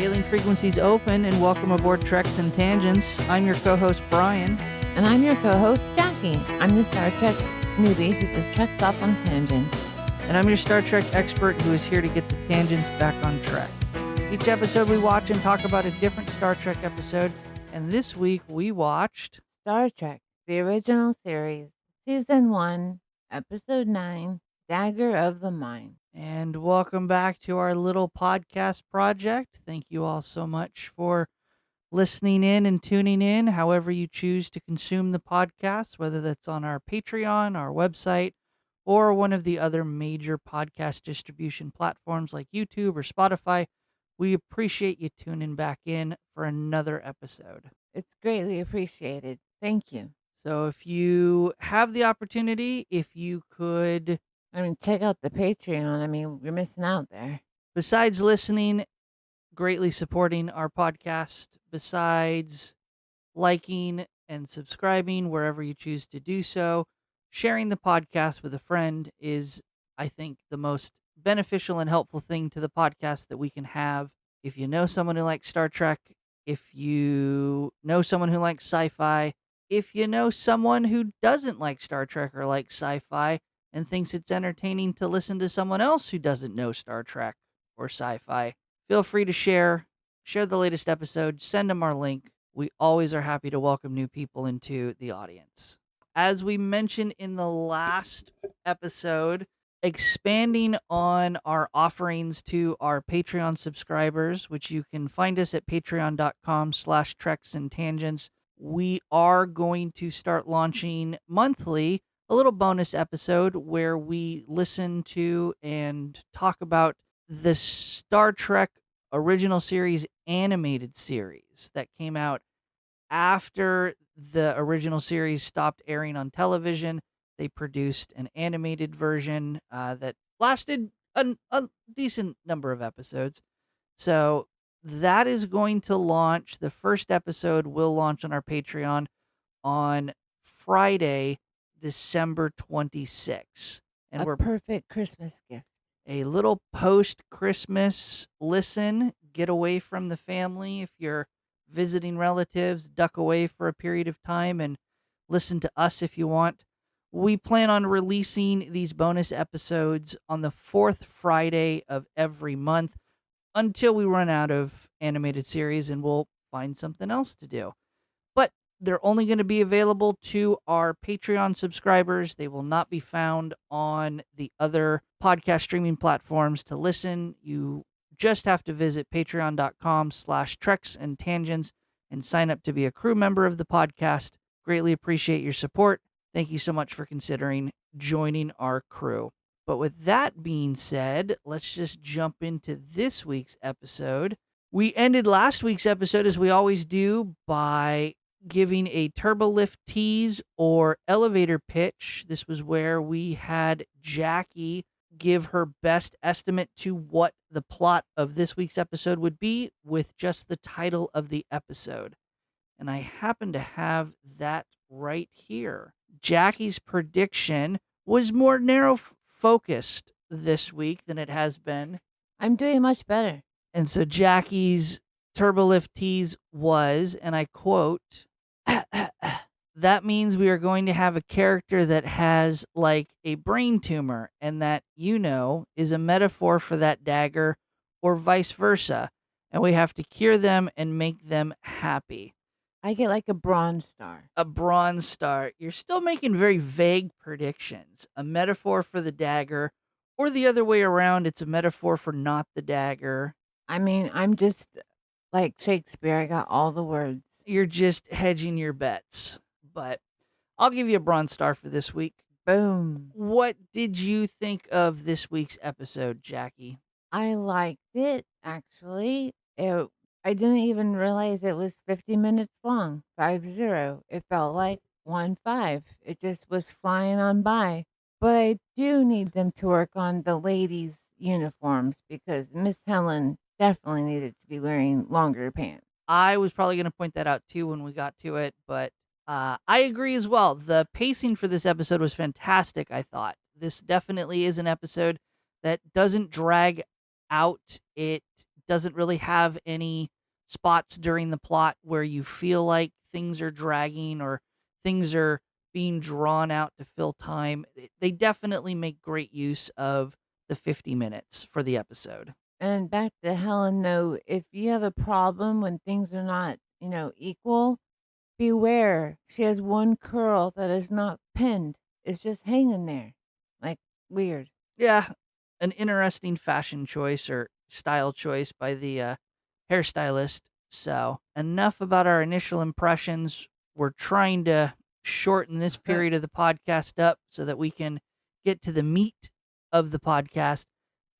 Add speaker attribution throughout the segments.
Speaker 1: Hailing frequencies open and welcome aboard Treks and Tangents. I'm your co-host Brian.
Speaker 2: And I'm your co-host Jaci. I'm the Star Trek newbie who just treks off on tangents.
Speaker 1: And I'm your Star Trek expert who is here to get the tangents back on track. Each episode we watch and talk about a different Star Trek episode. And this week we watched
Speaker 2: Star Trek, the original series, Season 1, Episode 9, Dagger of the Mind.
Speaker 1: And welcome back to our little podcast project. Thank you all so much for listening in and tuning in, however you choose to consume the podcast, whether that's on our Patreon, our website, or one of the other major podcast distribution platforms like YouTube or Spotify. We appreciate you tuning back in for another episode.
Speaker 2: It's greatly appreciated. Thank you.
Speaker 1: So if you have the opportunity, if you could...
Speaker 2: check out the Patreon. You're missing out there.
Speaker 1: Besides listening, greatly supporting our podcast, besides liking and subscribing wherever you choose to do so, sharing the podcast with a friend is, I think, the most beneficial and helpful thing to the podcast that we can have. If you know someone who likes Star Trek, if you know someone who likes sci-fi, if you know someone who doesn't like Star Trek or likes sci-fi and thinks it's entertaining to listen to someone else who doesn't know Star Trek or sci-fi, feel free to share the latest episode, send them our link. We always are happy to welcome new people into the audience. As we mentioned in the last episode, expanding on our offerings to our Patreon subscribers, which you can find us at patreon.com/treks and tangents. We are going to start launching monthly a little bonus episode where we listen to and talk about the Star Trek original series animated series that came out after the original series stopped airing on television. They produced an animated version that lasted a decent number of episodes. So that is going to launch. The first episode will launch on our Patreon on Friday, December 26th.
Speaker 2: And we're perfect Christmas gift.
Speaker 1: A little post-Christmas listen, get away from the family. If you're visiting relatives, duck away for a period of time and listen to us if you want. We plan on releasing these bonus episodes on the fourth Friday of every month until we run out of animated series and we'll find something else to do. But they're only going to be available to our Patreon subscribers. They will not be found on the other podcast streaming platforms to listen. You just have to visit patreon.com/treks and tangents and sign up to be a crew member of the podcast. Greatly appreciate your support. Thank you so much for considering joining our crew. But with that being said, let's just jump into this week's episode. We ended last week's episode, as we always do, by giving a turbolift tease or elevator pitch. This was where we had Jaci give her best estimate to what the plot of this week's episode would be with just the title of the episode. And I happen to have that right here. Jaci's prediction was more narrow-focused this week than it has been.
Speaker 2: I'm doing much better.
Speaker 1: And so Jaci's turbolift tease was, and I quote, "That means we are going to have a character that has like a brain tumor, and that, is a metaphor for that dagger or vice versa. And we have to cure them and make them happy."
Speaker 2: I get like a bronze star.
Speaker 1: A bronze star. You're still making very vague predictions. A metaphor for the dagger, or the other way around, it's a metaphor for not the dagger.
Speaker 2: I'm just like Shakespeare. I got all the words.
Speaker 1: You're just hedging your bets. But I'll give you a bronze star for this week.
Speaker 2: Boom.
Speaker 1: What did you think of this week's episode, Jaci?
Speaker 2: I liked it, actually. I didn't even realize it was 50 minutes long. 50. It felt like 15. It just was flying on by. But I do need them to work on the ladies' uniforms because Miss Helen definitely needed to be wearing longer pants.
Speaker 1: I was probably going to point that out too when we got to it, but I agree as well. The pacing for this episode was fantastic, I thought. This definitely is an episode that doesn't drag out. It doesn't really have any spots during the plot where you feel like things are dragging or things are being drawn out to fill time. They definitely make great use of the 50 minutes for the episode.
Speaker 2: And back to Helen, though, if you have a problem when things are not, equal, beware. She has one curl that is not pinned. It's just hanging there. Like, weird.
Speaker 1: Yeah, an interesting fashion choice or style choice by the hairstylist. So, enough about our initial impressions. We're trying to shorten this period of the podcast up so that we can get to the meat of the podcast.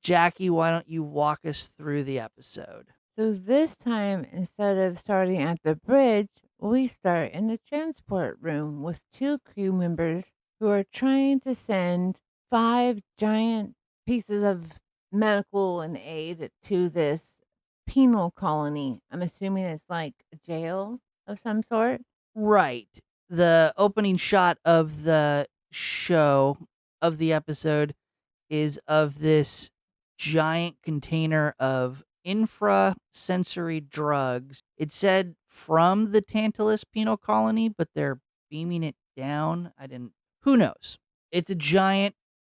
Speaker 1: Jackie, why don't you walk us through the episode?
Speaker 2: So this time, instead of starting at the bridge, we start in the transport room with two crew members who are trying to send five giant pieces of medical and aid to this penal colony. I'm assuming it's like a jail of some sort.
Speaker 1: Right. The opening shot of the show, of the episode, is of this giant container of infrasensory drugs. It said from the Tantalus penal colony, but they're beaming it down. Who knows? It's a giant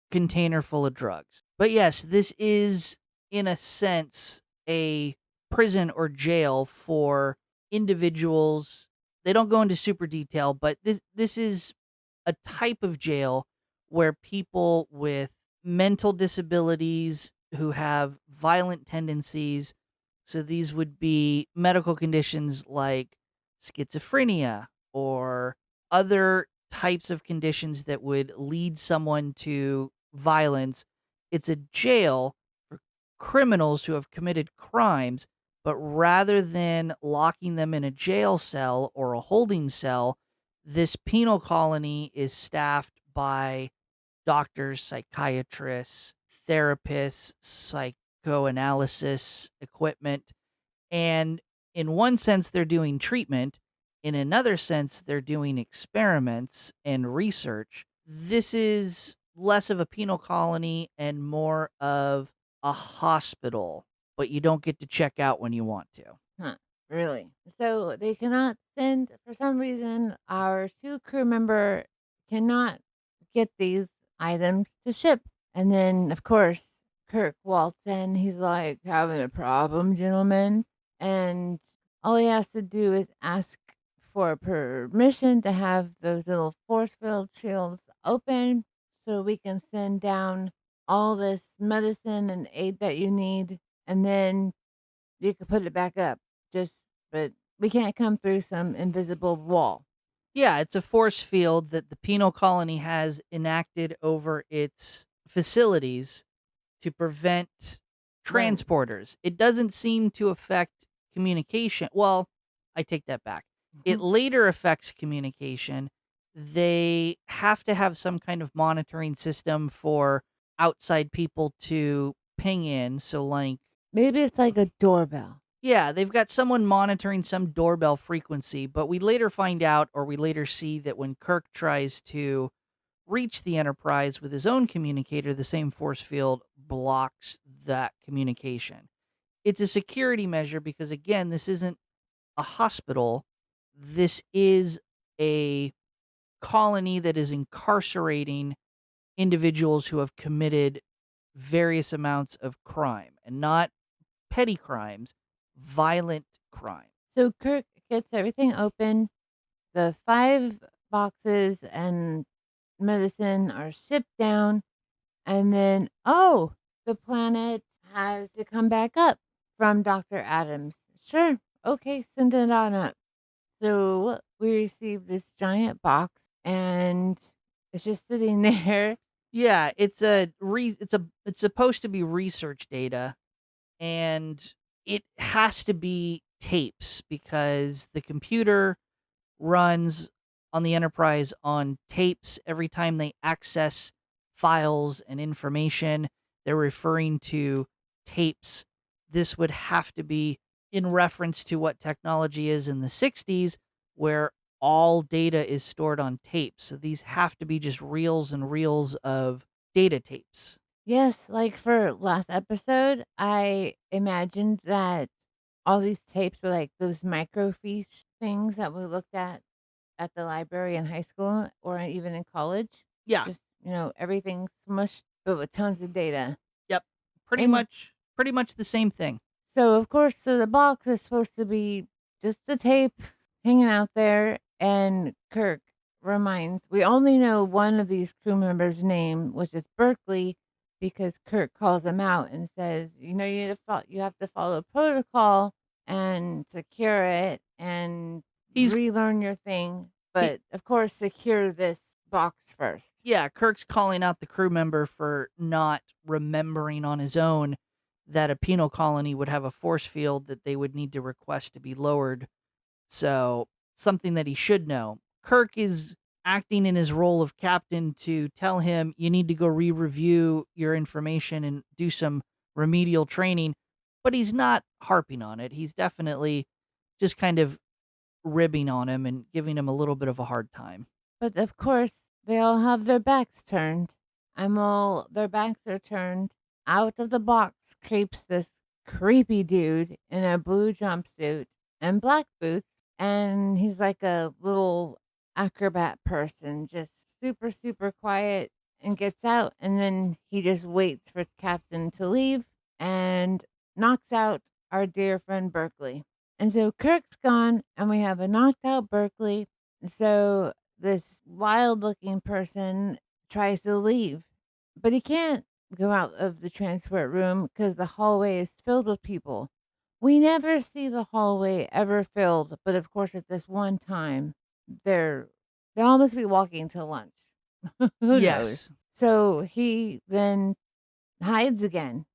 Speaker 1: container full of drugs. But yes, this is, in a sense, a prison or jail for individuals. They don't go into super detail, but this is a type of jail where people with mental disabilities who have violent tendencies, so these would be medical conditions like schizophrenia or other types of conditions that would lead someone to violence. It's a jail for criminals who have committed crimes, but rather than locking them in a jail cell or a holding cell, this penal colony is staffed by doctors, psychiatrists, therapists, psychoanalysis equipment. And in one sense, they're doing treatment. In another sense, they're doing experiments and research. This is less of a penal colony and more of a hospital, but you don't get to check out when you want to.
Speaker 2: Huh, really? So they cannot send, for some reason, our two crew member cannot get these items to ship. And then, of course, Kirk waltz in. He's like, having a problem, gentlemen. And all he has to do is ask for permission to have those little force field shields open so we can send down all this medicine and aid that you need. And then you can put it back up. But we can't come through some invisible wall.
Speaker 1: Yeah, it's a force field that the penal colony has enacted over its facilities to prevent
Speaker 2: Right.
Speaker 1: transporters. It doesn't seem to affect communication. Well, I take that back. It
Speaker 2: Mhm.
Speaker 1: later affects communication. They have to have some kind of monitoring system for outside people to ping in. So, like,
Speaker 2: Maybe it's like a doorbell.
Speaker 1: yeah, they've got someone monitoring some doorbell frequency, but we later find out, or we later see that when Kirk tries to reach the Enterprise with his own communicator, the same force field blocks that communication. It's a security measure because, again, this isn't a hospital. This is a colony that is incarcerating individuals who have committed various amounts of crime and not petty crimes, violent crime.
Speaker 2: So Kirk gets everything open. The 5 boxes and medicine are shipped down. And then, oh, the planet has to come back up from Dr. Adams. Sure. Okay, send it on up. So we receive this giant box and it's just sitting there.
Speaker 1: Yeah, it's supposed to be research data, and it has to be tapes because the computer runs on the Enterprise on tapes. Every time they access files and information, they're referring to tapes. This would have to be in reference to what technology is in the 60s, where all data is stored on tapes. So these have to be just reels and reels of data tapes.
Speaker 2: Yes, like for last episode, I imagined that all these tapes were like those microfiche things that we looked at the library in high school or even in college.
Speaker 1: Yeah.
Speaker 2: Just, everything smushed, but with tons of data.
Speaker 1: Yep. Pretty
Speaker 2: And
Speaker 1: much pretty much the same thing.
Speaker 2: so, of course, the box is supposed to be just the tapes hanging out there. And Kirk reminds we only know one of these crew members' name, which is Berkeley, because Kirk calls him out and says, you have to follow protocol and secure it and
Speaker 1: He's
Speaker 2: relearn your thing.
Speaker 1: he
Speaker 2: But of course, secure this box first.
Speaker 1: Yeah, Kirk's calling out the crew member for not remembering on his own that a penal colony would have a force field that they would need to request to be lowered. So, something that he should know. Kirk is acting in his role of captain to tell him you need to go re-review your information and do some remedial training, but he's not harping on it. He's definitely just kind of ribbing on him and giving him a little bit of a hard time.
Speaker 2: But of course, they all have their backs turned. Their backs are turned. Out of the box creeps this creepy dude in a blue jumpsuit and black boots. And he's like a little acrobat person, just super, super quiet and gets out. And then he just waits for Captain to leave and knocks out our dear friend Berkeley. And so Kirk's gone, and we have a knocked out Berkeley. So this wild looking person tries to leave, but he can't go out of the transport room because the hallway is filled with people. We never see the hallway ever filled, but of course, at this one time, they're they all must be walking to lunch. Who knows?
Speaker 1: Yes.
Speaker 2: So he then hides again.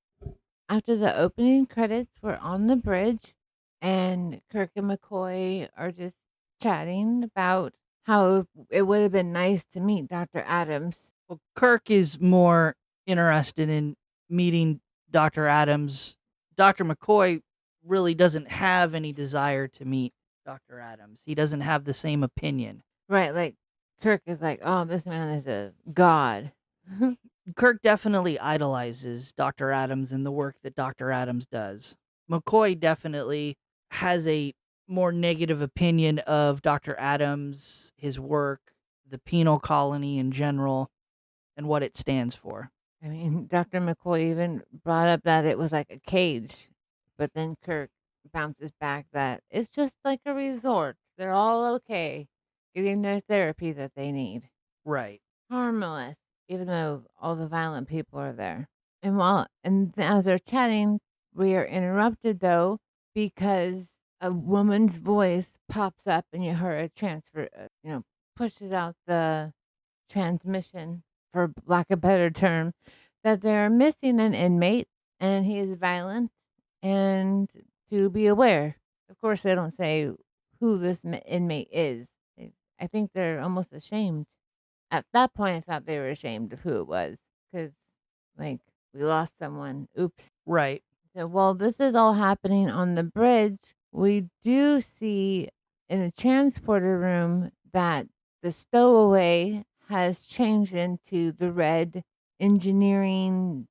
Speaker 2: After the opening credits, we're on the bridge, and Kirk and McCoy are just chatting about how it would have been nice to meet Dr. Adams.
Speaker 1: Well, Kirk is more interested in meeting Dr. Adams. Dr. McCoy really doesn't have any desire to meet Dr. Adams. He doesn't have the same opinion.
Speaker 2: Right, like Kirk is like, oh, this man is a god.
Speaker 1: Kirk definitely idolizes Dr. Adams and the work that Dr. Adams does. McCoy definitely has a more negative opinion of Dr. Adams, his work, the penal colony in general, and what it stands for.
Speaker 2: I mean, Dr. McCoy even brought up that it was like a cage, but then Kirk bounces back that it's just like a resort. They're all okay, getting their therapy that they need.
Speaker 1: Right.
Speaker 2: Harmless, even though all the violent people are there. As they're chatting, we are interrupted though because a woman's voice pops up and you hear a transfer, pushes out the transmission, for lack of a better term, that they're missing an inmate and he is violent and to be aware. Of course, they don't say who this inmate is. I think they're almost ashamed. At that point, I thought they were ashamed of who it was because, like, we lost someone. Oops.
Speaker 1: Right.
Speaker 2: So while this is all happening on the bridge, we do see in the transporter room that the stowaway has changed into the red engineering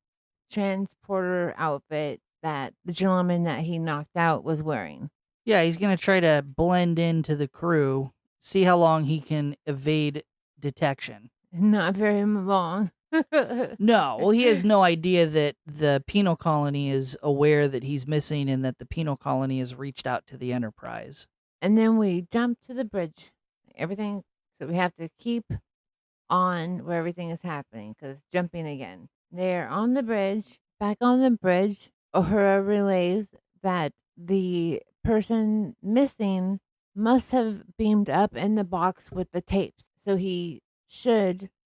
Speaker 2: transporter outfit that the gentleman that he knocked out was wearing.
Speaker 1: Yeah, he's going to try to blend into the crew, see how long he can evade detection.
Speaker 2: Not very long.
Speaker 1: No, well, he has no idea that the penal colony is aware that he's missing and that the penal colony has reached out to the Enterprise.
Speaker 2: And then we jump to the bridge. Everything, so we have to keep on where everything is happening because jumping again. They're on the bridge, back on the bridge. Uhura relays that the person missing must have beamed up in the box with the tapes. So he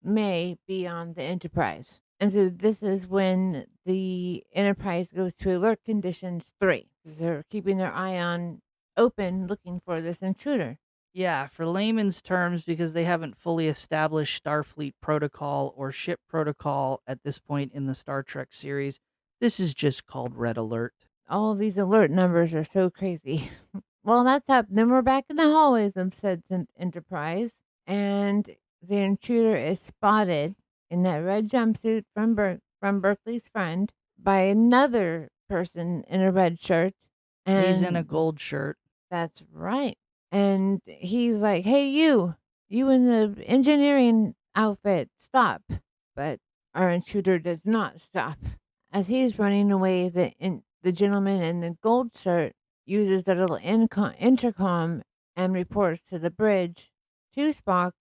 Speaker 2: may be on the Enterprise. And so this is when the Enterprise goes to alert conditions 3. They're keeping their eye on open looking for this intruder.
Speaker 1: Yeah, for layman's terms, because they haven't fully established Starfleet protocol or ship protocol at this point in the Star Trek series, this is just called Red Alert.
Speaker 2: All of these alert numbers are so crazy. Well, that's happened. Then we're back in the hallways of said Enterprise, and the intruder is spotted in that red jumpsuit from from Berkeley's friend by another person in a red shirt.
Speaker 1: He's in a
Speaker 2: And
Speaker 1: gold shirt.
Speaker 2: that's right. And he's like, "Hey, you in the engineering outfit, stop." But our intruder does not stop. As he's running away, the gentleman in the gold shirt uses the little intercom and reports to the bridge to Spock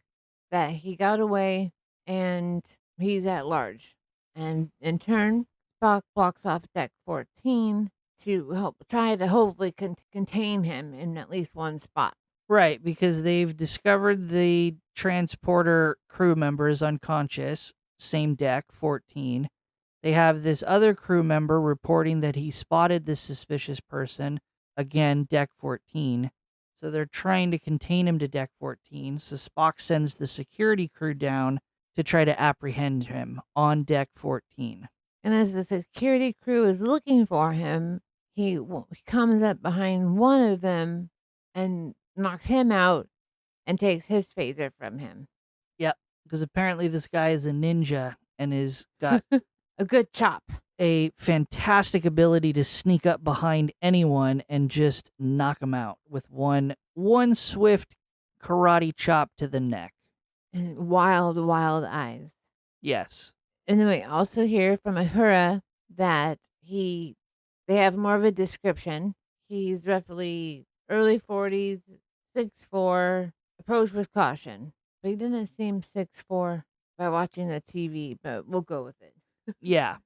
Speaker 2: that he got away and he's at large. And in turn, Spock blocks off deck 14 to try to hopefully contain him in at least one spot.
Speaker 1: Right, because they've discovered the transporter crew member is unconscious, same deck, 14. They have this other crew member reporting that he spotted this suspicious person, again, deck 14. So they're trying to contain him to deck 14. So Spock sends the security crew down to try to apprehend him on deck 14.
Speaker 2: And as the security crew is looking for him, he comes up behind one of them and knocks him out and takes his phaser from him.
Speaker 1: Yep, because apparently this guy is a ninja and has got
Speaker 2: A good chop.
Speaker 1: a fantastic ability to sneak up behind anyone and just knock them out with one swift karate chop to the neck.
Speaker 2: And wild, wild eyes.
Speaker 1: Yes.
Speaker 2: And then we also hear from Ahura that they have more of a description. He's roughly early 40s, 6'4", approach with caution. But he didn't seem 6'4" by watching the TV, but we'll go with it.
Speaker 1: Yeah.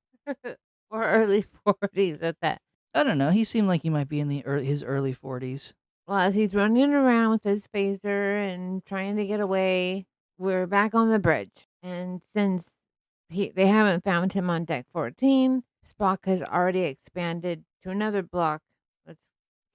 Speaker 2: Or early 40s at that.
Speaker 1: I don't know. He seemed like he might be in his early 40s.
Speaker 2: Well, as he's running around with his phaser and trying to get away, we're back on the bridge. And since they haven't found him on deck 14, Spock has already expanded to another block. Let's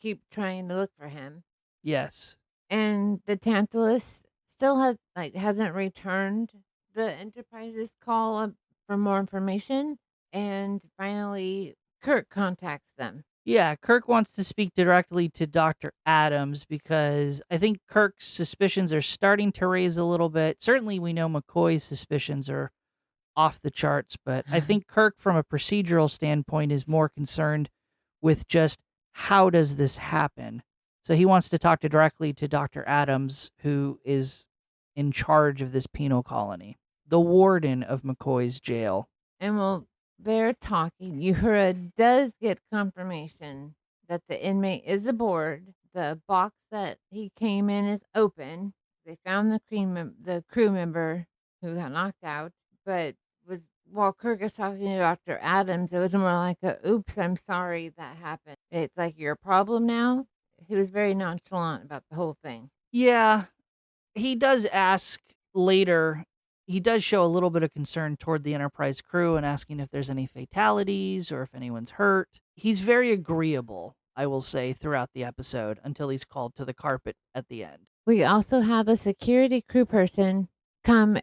Speaker 2: keep trying to look for him.
Speaker 1: Yes.
Speaker 2: And the Tantalus still hasn't returned the Enterprise's call for more information. And finally, Kirk contacts them.
Speaker 1: Yeah, Kirk wants to speak directly to Dr. Adams because I think Kirk's suspicions are starting to raise a little bit. Certainly, we know McCoy's suspicions are off the charts, but I think Kirk, from a procedural standpoint, is more concerned with just how does this happen. So he wants to talk directly to Dr. Adams, who is in charge of this penal colony, the warden of McCoy's jail.
Speaker 2: And while they're talking, Uhura does get confirmation that the inmate is aboard. The box that he came in is open. They found the crew member who got knocked out, but while Kirk is talking to Dr. Adams, it was more like a "oops, I'm sorry that happened." It's like your problem now. He was very nonchalant about the whole thing.
Speaker 1: Yeah, he does ask later. He does show a little bit of concern toward the Enterprise crew and asking if there's any fatalities or if anyone's hurt. He's very agreeable, I will say, throughout the episode until he's called to the carpet at the end.
Speaker 2: We also have a security crew person come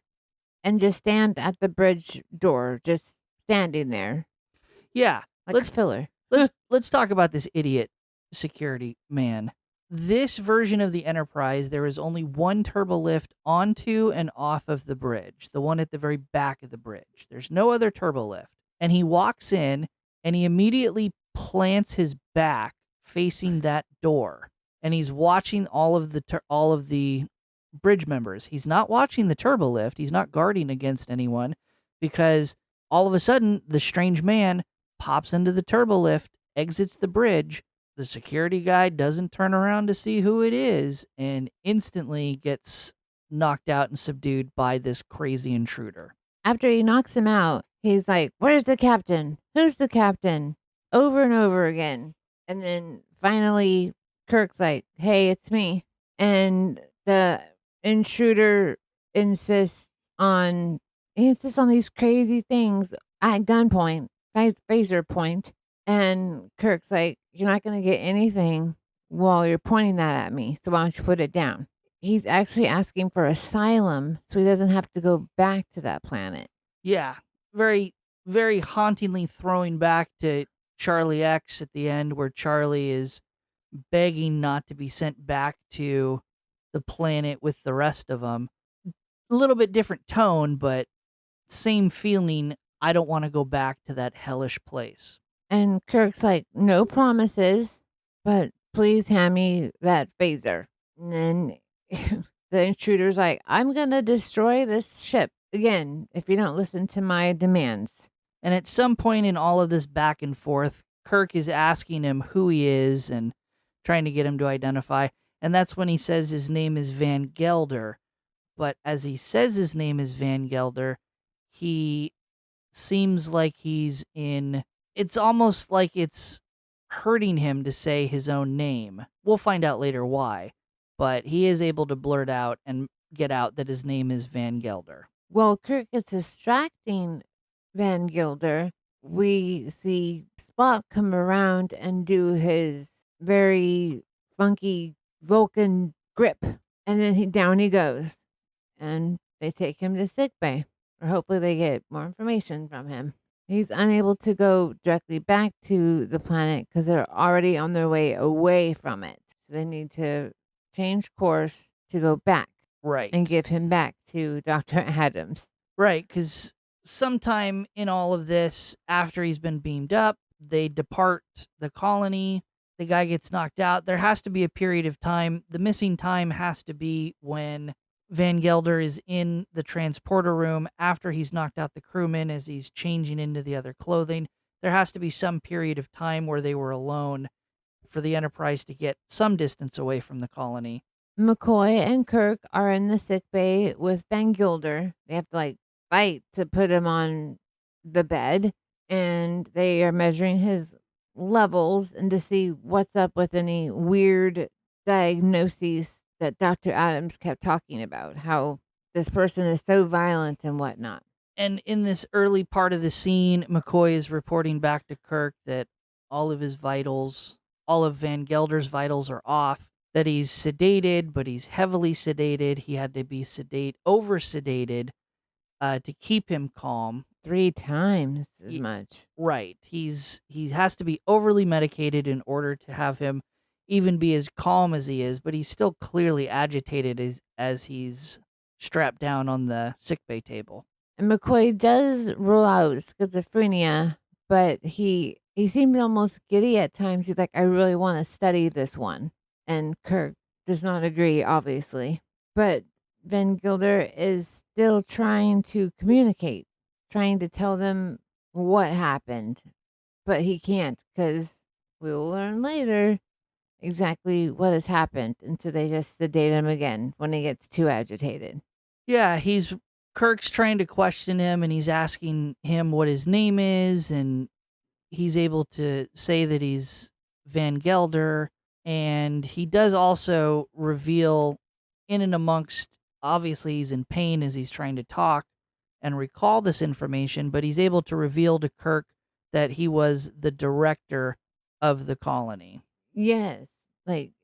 Speaker 2: and just stand at the bridge door, just standing there
Speaker 1: Yeah,
Speaker 2: like a filler.
Speaker 1: let's talk about this idiot security man. This version of the Enterprise, there is only one turbo lift onto and off of the bridge, the one at the very back of the bridge. There's no other turbo lift. And he walks in and he immediately plants his back facing that door. And he's watching all of the bridge members. He's not watching the turbo lift. He's not guarding against anyone because all of a sudden the strange man pops into the turbo lift, exits the bridge. The security guy doesn't turn around to see who it is and instantly gets knocked out and subdued by this crazy intruder.
Speaker 2: After he knocks him out, he's like, "Where's the captain? Who's the captain?" Over and over again. And then finally, Kirk's like, "Hey, it's me." And the intruder insists on these crazy things at gunpoint, phaser point. And Kirk's like, "You're not going to get anything while you're pointing that at me, so why don't you put it down?" He's actually asking for asylum so he doesn't have to go back to that planet.
Speaker 1: Yeah, very, very hauntingly throwing back to Charlie X at the end, where Charlie is begging not to be sent back to the planet with the rest of them. A little bit different tone, but same feeling. I don't want to go back to that hellish place.
Speaker 2: And Kirk's like, no promises, but please hand me that phaser. And then the intruder's like, I'm going to destroy this ship again if you don't listen to my demands.
Speaker 1: And at some point in all of this back and forth, Kirk is asking him who he is and trying to get him to identify. And that's when he says his name is Van Gelder. But as he says his name is Van Gelder, he seems like he's in. It's almost like it's hurting him to say his own name. We'll find out later why. But he is able to blurt out and get out that his name is Van Gelder.
Speaker 2: Well, Kirk is distracting Van Gilder. We see Spock come around and do his very funky Vulcan grip. And then down he goes. And they take him to sickbay. Or hopefully they get more information from him. He's unable to go directly back to the planet because they're already on their way away from it. So they need to change course to go back.
Speaker 1: Right.
Speaker 2: And give him back to Dr. Adams.
Speaker 1: Right, because sometime in all of this, after he's been beamed up, they depart the colony. The guy gets knocked out. There has to be a period of time. The missing time has to be when Van Gelder is in the transporter room after he's knocked out the crewman as he's changing into the other clothing. There has to be some period of time where they were alone for the Enterprise to get some distance away from the colony.
Speaker 2: McCoy and Kirk are in the sick bay with Van Gilder. They have to fight to put him on the bed, and they are measuring his levels and to see what's up with any weird diagnoses that Dr. Adams kept talking about, how this person is so violent and whatnot.
Speaker 1: And in this early part of the scene, McCoy is reporting back to Kirk that all of Van Gelder's vitals are off. That he's sedated, but he's heavily sedated. He had to be over sedated to keep him calm.
Speaker 2: 3 times as much.
Speaker 1: Right. He has to be overly medicated in order to have him even be as calm as he is, but he's still clearly agitated as he's strapped down on the sickbay table.
Speaker 2: And McCoy does rule out schizophrenia, but he seemed almost giddy at times. He's like, I really want to study this one. And Kirk does not agree, obviously. But Van Gilder is still trying to communicate, trying to tell them what happened. But he can't because we will learn later exactly what has happened. And so they just sedate him again when he gets too agitated.
Speaker 1: Yeah, Kirk's trying to question him and he's asking him what his name is. And he's able to say that he's Van Gelder. And he does also reveal in and amongst, obviously he's in pain as he's trying to talk and recall this information, but he's able to reveal to Kirk that he was the director of the colony.
Speaker 2: Yes,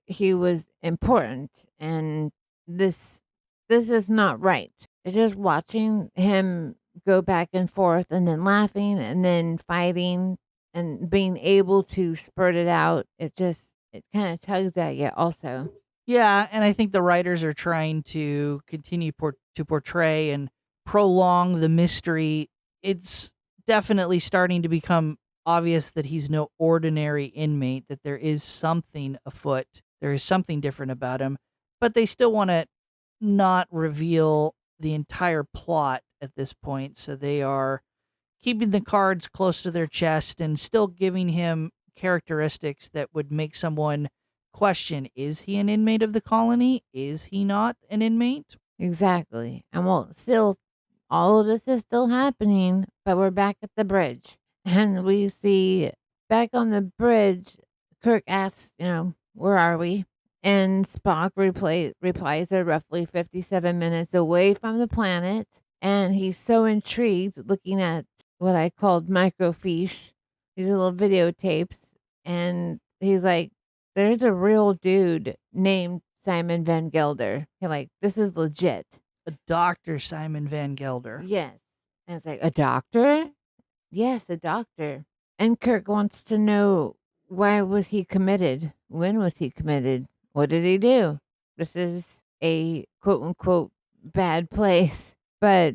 Speaker 2: he was important, and this is not right. It's just watching him go back and forth and then laughing and then fighting and being able to spurt it out. It kind of tugs at you also.
Speaker 1: Yeah, and I think the writers are trying to continue to portray and prolong the mystery. It's definitely starting to become obvious that he's no ordinary inmate, that there is something afoot. There is something different about him, but they still want to not reveal the entire plot at this point, so they are keeping the cards close to their chest and still giving him characteristics that would make someone question, is he an inmate of the colony? Is he not an inmate?
Speaker 2: Exactly. And still, all of this is still happening, but we're back at the bridge. And we see back on the bridge, Kirk asks, where are we? And Spock replies they're roughly 57 minutes away from the planet. And he's so intrigued looking at what I called microfiche, these little videotapes. And he's like, there's a real dude named Simon Van Gelder. You're like, this is legit.
Speaker 1: A Dr. Simon Van Gelder.
Speaker 2: Yes. And it's like, a doctor? Yes, a doctor. And Kirk wants to know, why was he committed? When was he committed? What did he do? This is a quote unquote bad place. But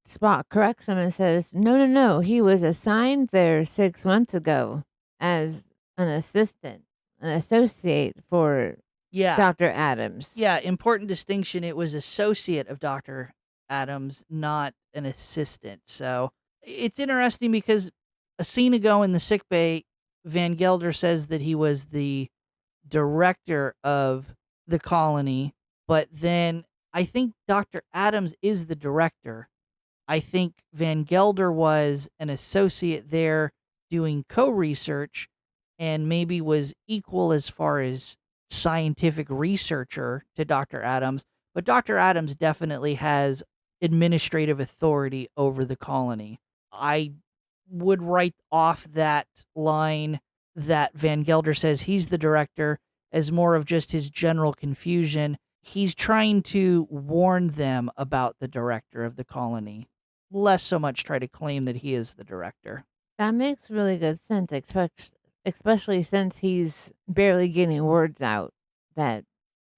Speaker 2: Spock corrects him and says, no, no, no. He was assigned there 6 months ago as an assistant, an associate for
Speaker 1: Yeah.
Speaker 2: Dr. Adams.
Speaker 1: Yeah, important distinction. It was associate of Dr. Adams, not an assistant. So it's interesting because a scene ago in the sickbay, Van Gelder says that he was the director of the colony, but then I think Dr. Adams is the director. I think Van Gelder was an associate there doing co-research and maybe was equal as far as scientific researcher to Dr. Adams, but Dr. Adams definitely has administrative authority over the colony. I would write off that line that Van Gelder says he's the director as more of just his general confusion. He's trying to warn them about the director of the colony, less so much try to claim that he is the director.
Speaker 2: That makes really good sense, especially since he's barely getting words out that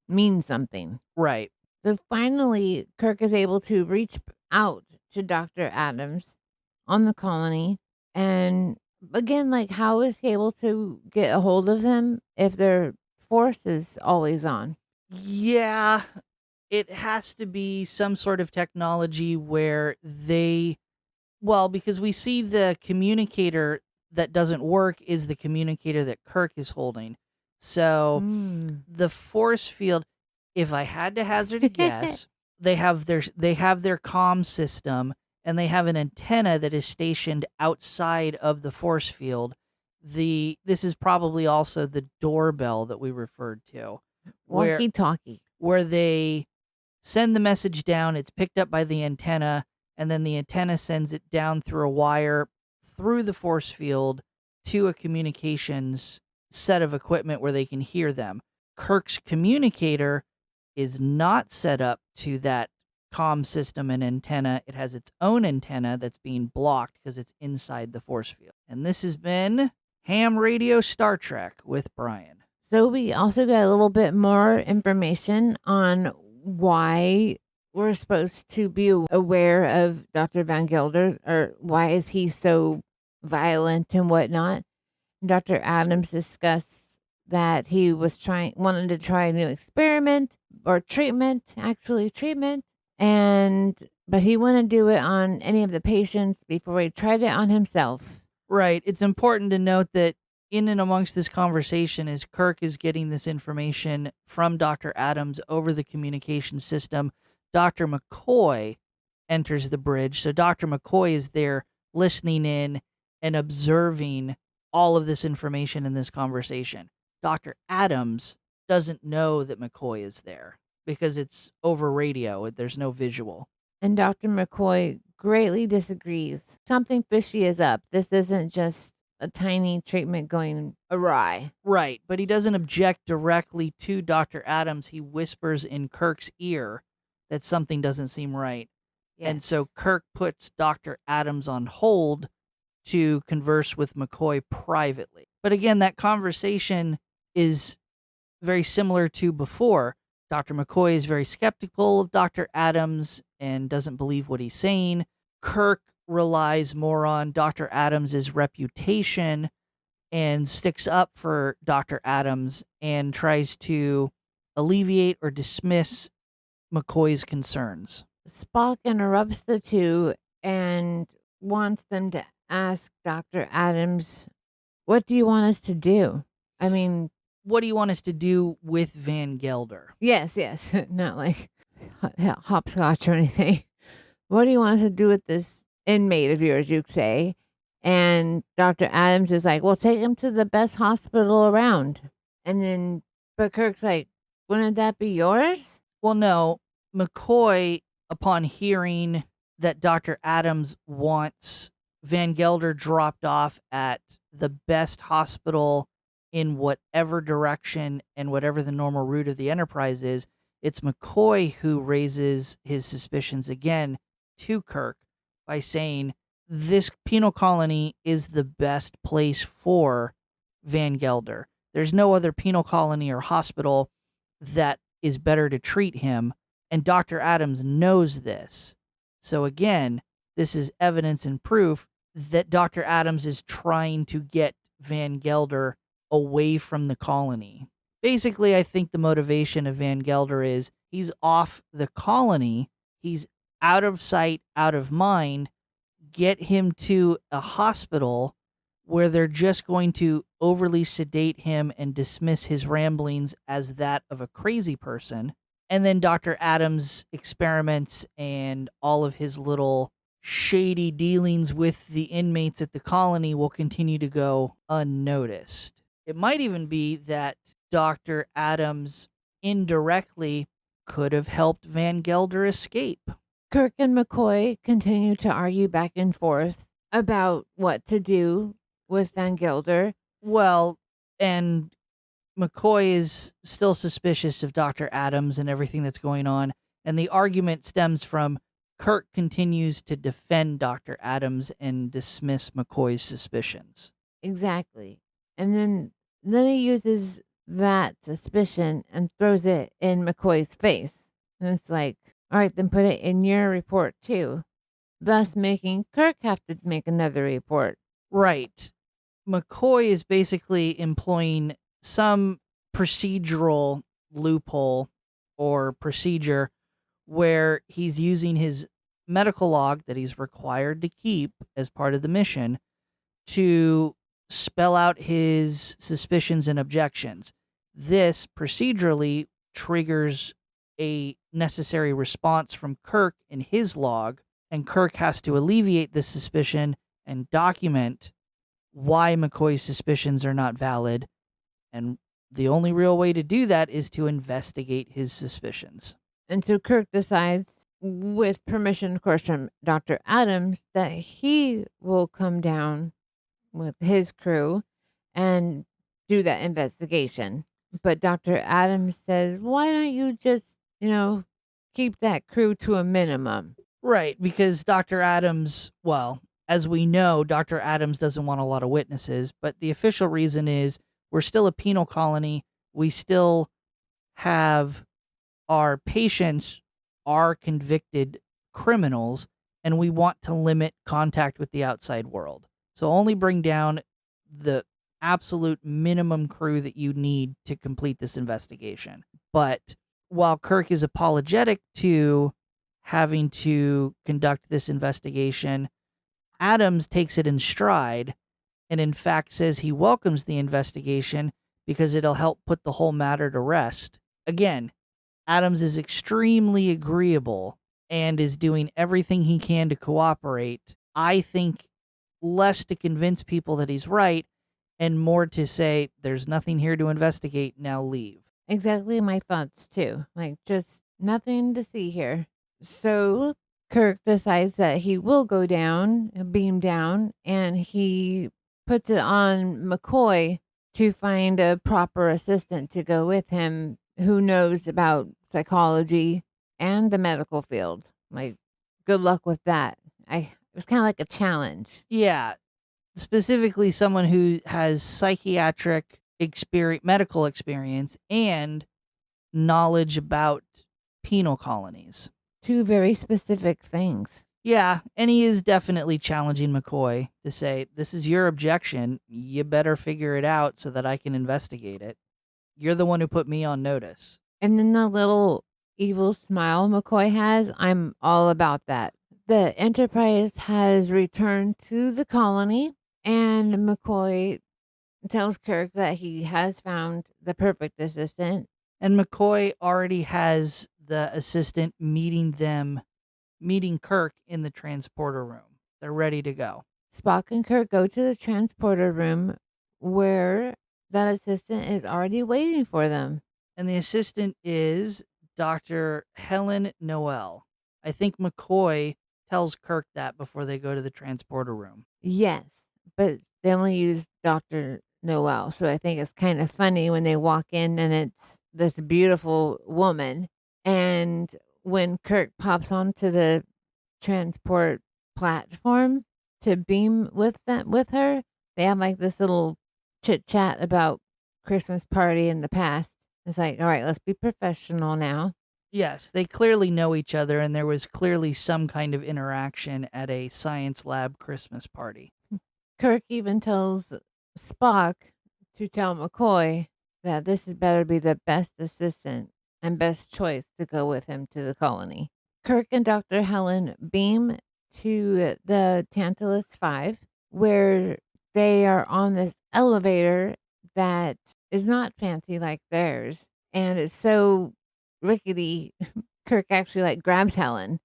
Speaker 2: mean something.
Speaker 1: Right.
Speaker 2: So finally, Kirk is able to reach out to Dr. Adams on the colony. And again, like, how is he able to get a hold of them if their force is always on?
Speaker 1: Yeah, it has to be some sort of technology where because we see the communicator that doesn't work is the communicator that Kirk is holding. So the force field, if I had to hazard a guess, they have their comm system and they have an antenna that is stationed outside of the force field. This is probably also the doorbell that we referred to.
Speaker 2: Walkie-talkie.
Speaker 1: Where they send the message down, it's picked up by the antenna, and then the antenna sends it down through a wire through the force field to a communications set of equipment where they can hear them. Kirk's communicator is not set up to that comm system and antenna. It has its own antenna that's being blocked because it's inside the force field. And this has been Ham Radio Star Trek with Brian.
Speaker 2: So we also got a little bit more information on why we're supposed to be aware of Dr. Van Gelder, or why is he so violent and whatnot. Dr. Adams discussed that he was wanted to try a new experiment or treatment, but he wouldn't do it on any of the patients before he tried it on himself.
Speaker 1: Right. It's important to note that in and amongst this conversation, as Kirk is getting this information from Dr. Adams over the communication system, Dr. McCoy enters the bridge. So Dr. McCoy is there listening in and observing all of this information in this conversation. Dr. Adams doesn't know that McCoy is there because it's over radio. There's no visual.
Speaker 2: And Dr. McCoy greatly disagrees. Something fishy is up. This isn't just a tiny treatment going awry.
Speaker 1: Right, but he doesn't object directly to Dr. Adams. He whispers in Kirk's ear that something doesn't seem right. Yes. And so Kirk puts Dr. Adams on hold to converse with McCoy privately. But again, that conversation is very similar to before. Dr. McCoy is very skeptical of Dr. Adams and doesn't believe what he's saying. Kirk relies more on Dr. Adams's reputation and sticks up for Dr. Adams and tries to alleviate or dismiss McCoy's concerns.
Speaker 2: Spock interrupts the two and wants them to ask Dr. Adams, what do you want us to do? I mean,
Speaker 1: what do you want us to do with Van Gelder?
Speaker 2: Yes. Not like hopscotch or anything. What do you want us to do with this inmate of yours, you say? And Dr. Adams is like, well, take him to the best hospital around. But Kirk's like, wouldn't that be yours?
Speaker 1: Well, no. McCoy, upon hearing that Dr. Adams wants Van Gelder dropped off at the best hospital in whatever direction and whatever the normal route of the Enterprise is, it's McCoy who raises his suspicions again to Kirk by saying this penal colony is the best place for Van Gelder. There's no other penal colony or hospital that is better to treat him, and Dr. Adams knows this. So again, this is evidence and proof that Dr. Adams is trying to get Van Gelder away from the colony. Basically, I think the motivation of Van Gelder is he's off the colony, he's out of sight, out of mind. Get him to a hospital where they're just going to overly sedate him and dismiss his ramblings as that of a crazy person. And then Dr. Adams' experiments and all of his little shady dealings with the inmates at the colony will continue to go unnoticed. It might even be that Dr. Adams indirectly could have helped Van Gelder escape.
Speaker 2: Kirk and McCoy continue to argue back and forth about what to do with Van Gelder.
Speaker 1: Well, and McCoy is still suspicious of Dr. Adams and everything that's going on, and the argument stems from Kirk continues to defend Dr. Adams and dismiss McCoy's suspicions.
Speaker 2: Exactly. And then he uses that suspicion and throws it in McCoy's face. And it's like, all right, then put it in your report too. Thus making Kirk have to make another report.
Speaker 1: Right. McCoy is basically employing some procedural loophole or procedure where he's using his medical log that he's required to keep as part of the mission to spell out his suspicions and objections. This procedurally triggers a necessary response from Kirk in his log, and Kirk has to alleviate this suspicion and document why McCoy's suspicions are not valid. And the only real way to do that is to investigate his suspicions.
Speaker 2: And so Kirk decides, with permission, of course, from Dr. Adams, that he will come down with his crew and do that investigation. But Dr. Adams says, why don't you just, keep that crew to a minimum?
Speaker 1: Right, because Dr. Adams, well, as we know, Dr. Adams doesn't want a lot of witnesses, but the official reason is we're still a penal colony. We still have our patients are convicted criminals, and we want to limit contact with the outside world. So only bring down the absolute minimum crew that you need to complete this investigation. But while Kirk is apologetic to having to conduct this investigation, Adams takes it in stride and in fact says he welcomes the investigation because it'll help put the whole matter to rest. Again, Adams is extremely agreeable and is doing everything he can to cooperate. I think less to convince people that he's right and more to say, there's nothing here to investigate, now leave.
Speaker 2: Exactly my thoughts too. Like, just nothing to see here. So Kirk decides that he will go down, beam down, and he puts it on McCoy to find a proper assistant to go with him who knows about psychology and the medical field. Like, good luck with that. It was kind of like a challenge.
Speaker 1: Yeah, specifically someone who has psychiatric medical experience and knowledge about penal colonies.
Speaker 2: Two very specific things.
Speaker 1: Yeah, and he is definitely challenging McCoy to say, this is your objection. You better figure it out so that I can investigate it. You're the one who put me on notice.
Speaker 2: And then the little evil smile McCoy has, I'm all about that. The Enterprise has returned to the colony, and McCoy tells Kirk that he has found the perfect assistant.
Speaker 1: And McCoy already has the assistant meeting Kirk in the transporter room. They're ready to go.
Speaker 2: Spock and Kirk go to the transporter room where that assistant is already waiting for them.
Speaker 1: And the assistant is Dr. Helen Noel. I think McCoy tells Kirk that before they go to the transporter room.
Speaker 2: Yes, but they only use Dr. Noel. So I think it's kind of funny when they walk in and it's this beautiful woman. And when Kirk pops onto the transport platform to beam with her, they have like this little chit chat about Christmas party in the past. It's like, all right, let's be professional now.
Speaker 1: Yes, they clearly know each other, and there was clearly some kind of interaction at a science lab Christmas party.
Speaker 2: Kirk even tells Spock to tell McCoy that this had better be the best assistant and best choice to go with him to the colony. Kirk and Dr. Helen beam to the Tantalus V, where they are on this elevator that is not fancy like theirs, and it's so rickety. Kirk actually like grabs Helen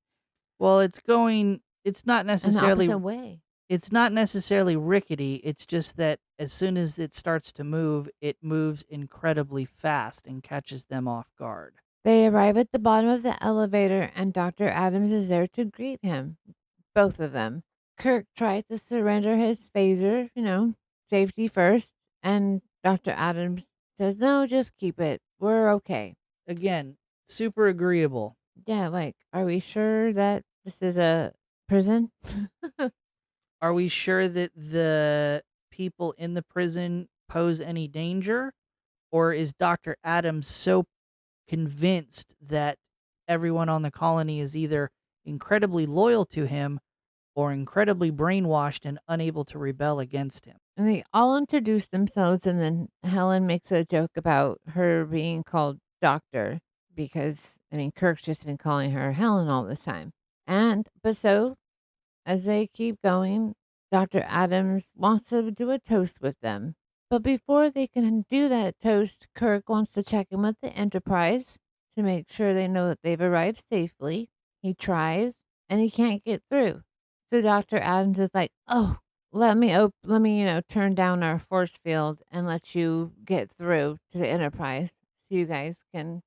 Speaker 1: Well, it's not
Speaker 2: in the
Speaker 1: necessarily
Speaker 2: opposite way.
Speaker 1: it's not necessarily rickety, it's just that as soon as it starts to move, it moves incredibly fast and catches them off guard.
Speaker 2: They arrive at the bottom of the elevator, and Dr. Adams is there to greet him, both of them. Kirk tries to surrender his phaser, safety first, and Dr. Adams says, no, just keep it. We're okay.
Speaker 1: Again, super agreeable.
Speaker 2: Yeah, like, are we sure that this is a prison?
Speaker 1: Are we sure that the people in the prison pose any danger? Or is Dr. Adams so convinced that everyone on the colony is either incredibly loyal to him or incredibly brainwashed and unable to rebel against him?
Speaker 2: And they all introduce themselves, and then Helen makes a joke about her being called Doctor because, Kirk's just been calling her Helen all this time. But so, as they keep going, Dr. Adams wants to do a toast with them. But before they can do that toast, Kirk wants to check in with the Enterprise to make sure they know that they've arrived safely. He tries, and he can't get through. So Dr. Adams is like, "Oh, let me turn down our force field and let you get through to the Enterprise so you guys can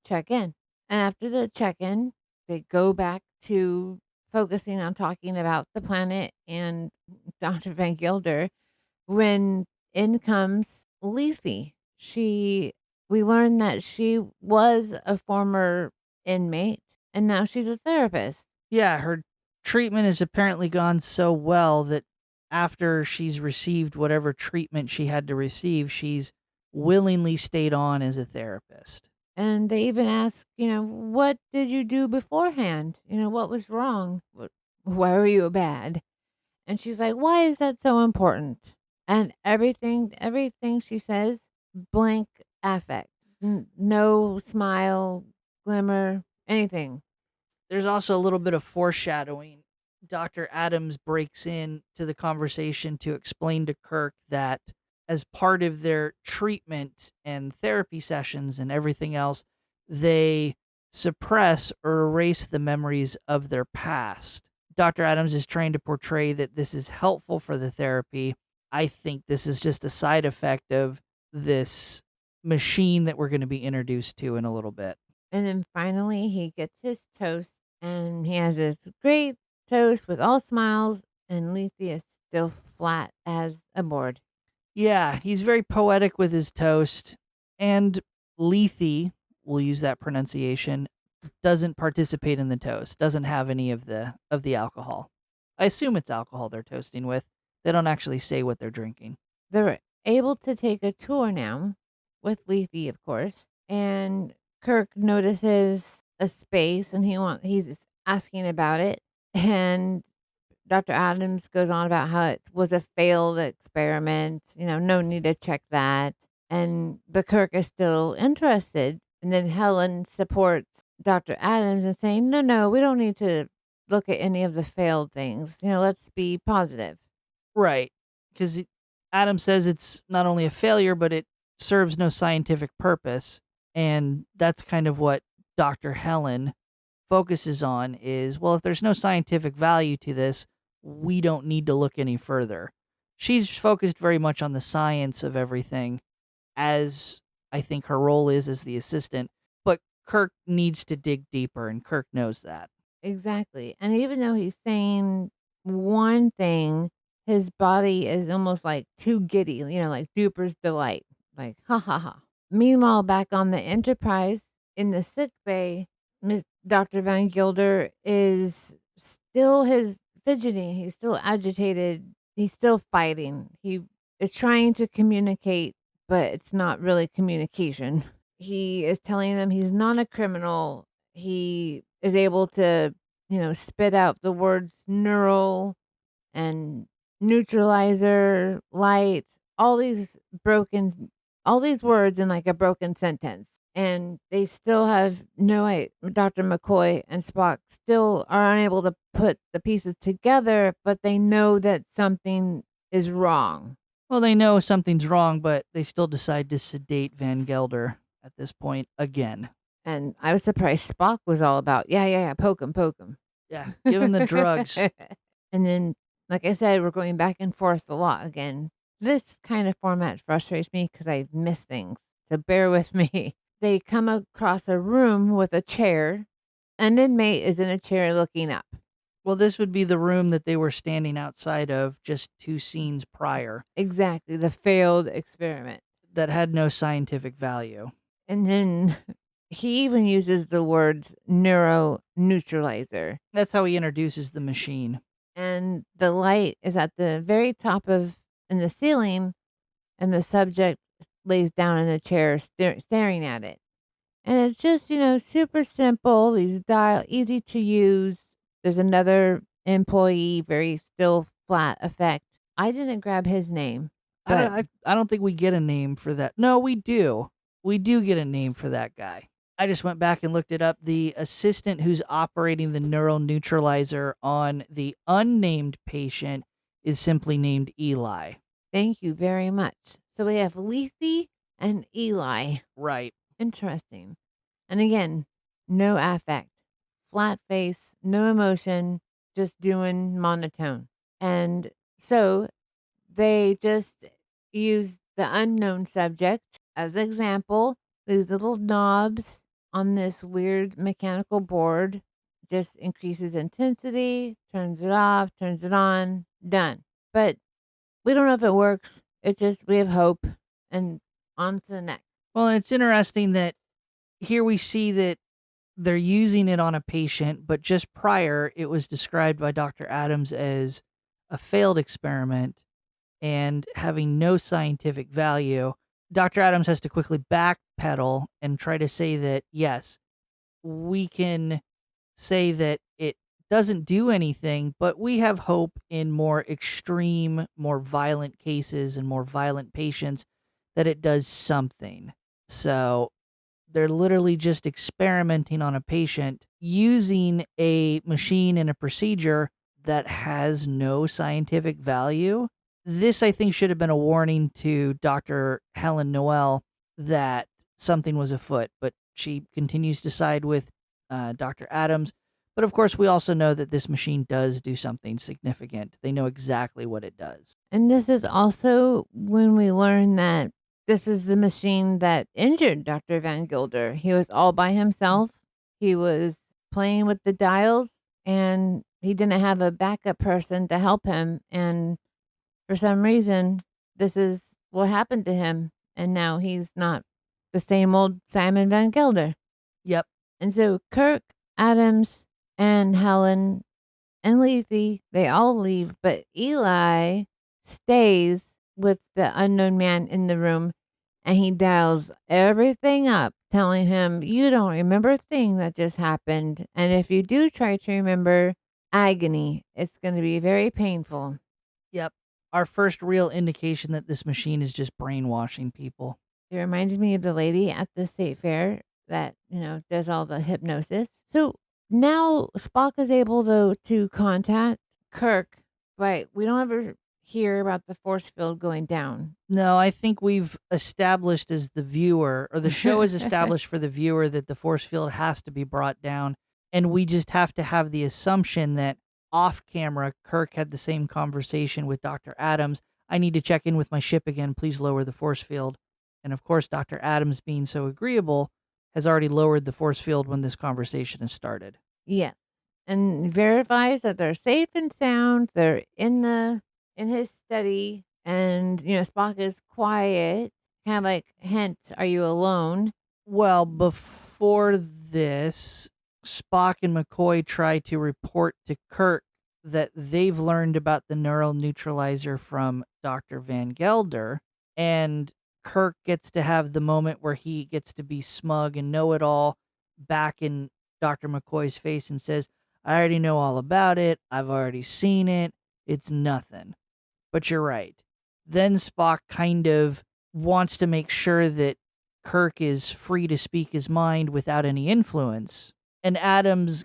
Speaker 2: check in." And after the check in, they go back to focusing on talking about the planet and Dr. Van Gilder when in comes Leafy. We learned that she was a former inmate and now she's a therapist.
Speaker 1: Yeah, her treatment has apparently gone so well that after she's received whatever treatment she had to receive, she's willingly stayed on as a therapist.
Speaker 2: And they even ask, what did you do beforehand? What was wrong? Why were you bad? And she's like, why is that so important? And everything she says, blank affect. No smile, glimmer, anything.
Speaker 1: There's also a little bit of foreshadowing. Dr. Adams breaks in to the conversation to explain to Kirk that as part of their treatment and therapy sessions and everything else, they suppress or erase the memories of their past. Dr. Adams is trying to portray that this is helpful for the therapy. I think this is just a side effect of this machine that we're going to be introduced to in a little bit.
Speaker 2: And then finally, he gets his toast, and he has this great toast with all smiles, and Lethe is still flat as a board.
Speaker 1: Yeah, he's very poetic with his toast. And Lethe, we'll use that pronunciation, doesn't participate in the toast, doesn't have any of the alcohol. I assume it's alcohol they're toasting with. They don't actually say what they're drinking.
Speaker 2: They're able to take a tour now with Lethe, of course, and Kirk notices a space, and he's asking about it, and Dr. Adams goes on about how it was a failed experiment, no need to check that. But Kirk is still interested. And then Helen supports Dr. Adams and saying, no, no, we don't need to look at any of the failed things. Let's be positive.
Speaker 1: Right. Because Adam says it's not only a failure, but it serves no scientific purpose. And that's kind of what Dr. Helen focuses on is, well, if there's no scientific value to this, we don't need to look any further. She's focused very much on the science of everything, as I think her role is as the assistant. But Kirk needs to dig deeper, and Kirk knows that.
Speaker 2: Exactly. And even though he's saying one thing, his body is almost like too giddy, like Duper's delight. Like, ha ha ha. Meanwhile, back on the Enterprise in the sick bay, Miss Dr. Van Gilder is still his fidgeting. He's still agitated. He's still fighting. He is trying to communicate, but it's not really communication. He is telling them he's not a criminal he is able to, spit out the words neural and neutralizer, light, all these broken, all these words in like a broken sentence. And they still have Dr. McCoy and Spock still are unable to put the pieces together, but they know that something is wrong.
Speaker 1: Well, they know something's wrong, but they still decide to sedate Van Gelder at this point again.
Speaker 2: And I was surprised Spock was all about, yeah, poke him, poke him.
Speaker 1: Yeah, give him the drugs.
Speaker 2: And then, like I said, we're going back and forth a lot again. This kind of format frustrates me because I miss things. So bear with me. They come across a room with a chair. An inmate is in a chair looking up.
Speaker 1: Well, this would be the room that they were standing outside of just 2 scenes prior
Speaker 2: Exactly. The failed experiment.
Speaker 1: that had no scientific value.
Speaker 2: And then he even uses the words neuroneutralizer.
Speaker 1: That's how he introduces the machine.
Speaker 2: And the light is at the very top in the ceiling, and the subject lays down in the chair staring at it. And it's just, super simple. These dial easy to use. There's another employee, very still flat effect. I didn't grab his name.
Speaker 1: I don't think we get a name for that. No, we do. We do get a name for that guy. I just went back and looked it up. The assistant who's operating the neural neutralizer on the unnamed patient is simply named Eli.
Speaker 2: Thank you very much. So we have Lethe and Eli.
Speaker 1: Right.
Speaker 2: Interesting. And again, no affect, flat face, no emotion, just doing monotone. And so they just use the unknown subject as an example. These little knobs on this weird mechanical board just increases intensity, turns it off, turns it on, done. But we don't know if it works. We have hope, and on to the next.
Speaker 1: Well, and it's interesting that here we see that they're using it on a patient, but just prior, it was described by Dr. Adams as a failed experiment and having no scientific value. Dr. Adams has to quickly backpedal and try to say that, yes, we can say that it doesn't do anything, but we have hope in more extreme, more violent cases and more violent patients that it does something. So they're literally just experimenting on a patient using a machine and a procedure that has no scientific value. This, I think, should have been a warning to Dr. Helen Noel that something was afoot, but she continues to side with Dr. Adams. But of course, we also know that this machine does do something significant. They know exactly what it does.
Speaker 2: And this is also when we learn that this is the machine that injured Dr. Van Gilder. He was all by himself. He was playing with the dials, and he didn't have a backup person to help him. And for some reason, this is what happened to him. And now he's not the same old Simon Van Gelder.
Speaker 1: Yep.
Speaker 2: And so Kirk, Adams, and Helen and Lethe, they all leave, but Eli stays with the unknown man in the room, and he dials everything up, telling him, you don't remember a thing that just happened. And if you do try to remember, agony, it's going to be very painful.
Speaker 1: Yep. Our first real indication that this machine is just brainwashing people.
Speaker 2: It reminds me of the lady at the state fair that, does all the hypnosis. So now Spock is able, though, to contact Kirk, but we don't ever hear about the force field going down.
Speaker 1: No, I think we've established as the viewer, or the show has established for the viewer, that the force field has to be brought down. And we just have to have the assumption that off camera, Kirk had the same conversation with Dr. Adams. I need to check in with my ship again. Please lower the force field. And of course, Dr. Adams, being so agreeable, has already lowered the force field when this conversation has started.
Speaker 2: Yes. And verifies that they're safe and sound. They're in his study. And, Spock is quiet. Kind of like, hint, are you alone?
Speaker 1: Well, before this, Spock and McCoy try to report to Kirk that they've learned about the neural neutralizer from Dr. Van Gelder, and Kirk gets to have the moment where he gets to be smug and know-it-all back in Dr. McCoy's face and says, I already know all about it. I've already seen it. It's nothing. But you're right. Then Spock kind of wants to make sure that Kirk is free to speak his mind without any influence. And Adams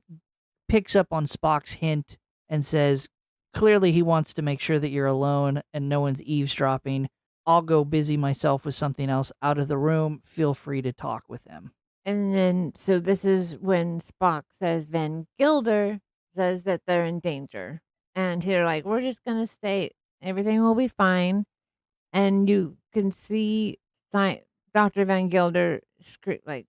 Speaker 1: picks up on Spock's hint and says, clearly he wants to make sure that you're alone and no one's eavesdropping. I'll go busy myself with something else out of the room. Feel free to talk with him.
Speaker 2: And then, so this is when Spock says Van Gilder says that they're in danger. And they're like, we're just going to stay, everything will be fine. And you can see Dr. Van Gilder like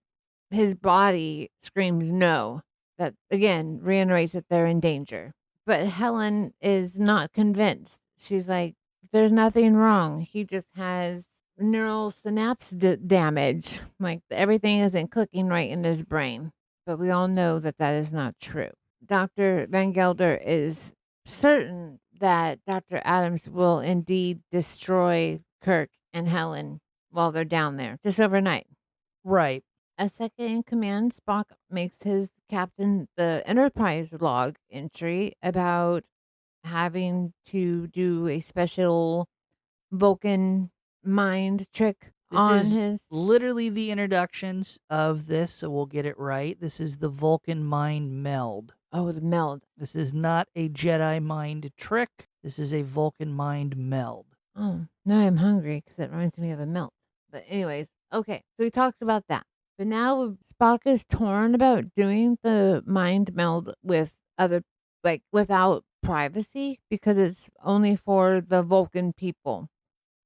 Speaker 2: his body screams no. That again reiterates that they're in danger. But Helen is not convinced. She's like, there's nothing wrong. He just has neural synapse damage. Like everything isn't clicking right in his brain. But we all know that that is not true. Dr. Van Gelder is certain that Dr. Adams will indeed destroy Kirk and Helen while they're down there, just overnight.
Speaker 1: Right.
Speaker 2: As second in command, Spock makes his captain the Enterprise log entry about having to do a special Vulcan mind trick
Speaker 1: This
Speaker 2: on
Speaker 1: is
Speaker 2: his.
Speaker 1: literally the introductions of this, so we'll get it right. This is the Vulcan Mind Meld.
Speaker 2: Oh, the meld.
Speaker 1: This is not a Jedi mind trick. This is a Vulcan Mind Meld.
Speaker 2: Oh, now I'm hungry because it reminds me of a melt. But anyways, okay, so he talks about that. But now Spock is torn about doing the mind meld with other, like without privacy because it's only for the Vulcan people.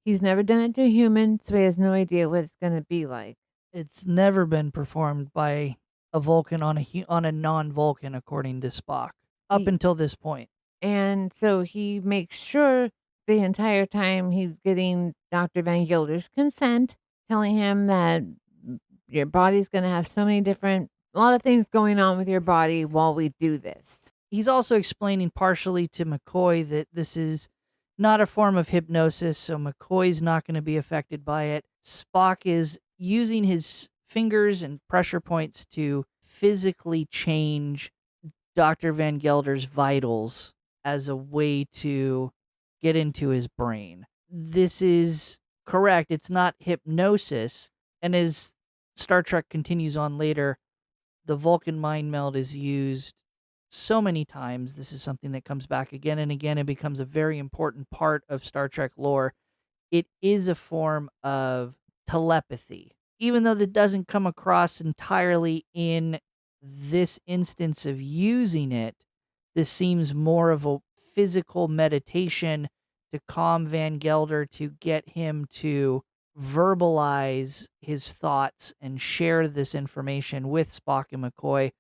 Speaker 2: He's never done it to a human, so he has no idea what it's going to be like.
Speaker 1: It's never been performed by a Vulcan on a non-Vulcan, according to Spock, up until this point.
Speaker 2: And so he makes sure the entire time he's getting Dr. Van Gilder's consent, telling him that your body's going to have so many a lot of things going on with your body while we do this.
Speaker 1: He's also explaining partially to McCoy that this is not a form of hypnosis, so McCoy's not going to be affected by it. Spock is using his fingers and pressure points to physically change Dr. Van Gelder's vitals as a way to get into his brain. This is correct. It's not hypnosis. And as Star Trek continues on later, the Vulcan mind meld is used so many times. This is something that comes back again and again and becomes a very important part of Star Trek lore. It is a form of telepathy, even though that doesn't come across entirely in this instance of using it. This seems more of a physical meditation to calm Van Gelder, to get him to verbalize his thoughts and share this information with Spock and McCoy.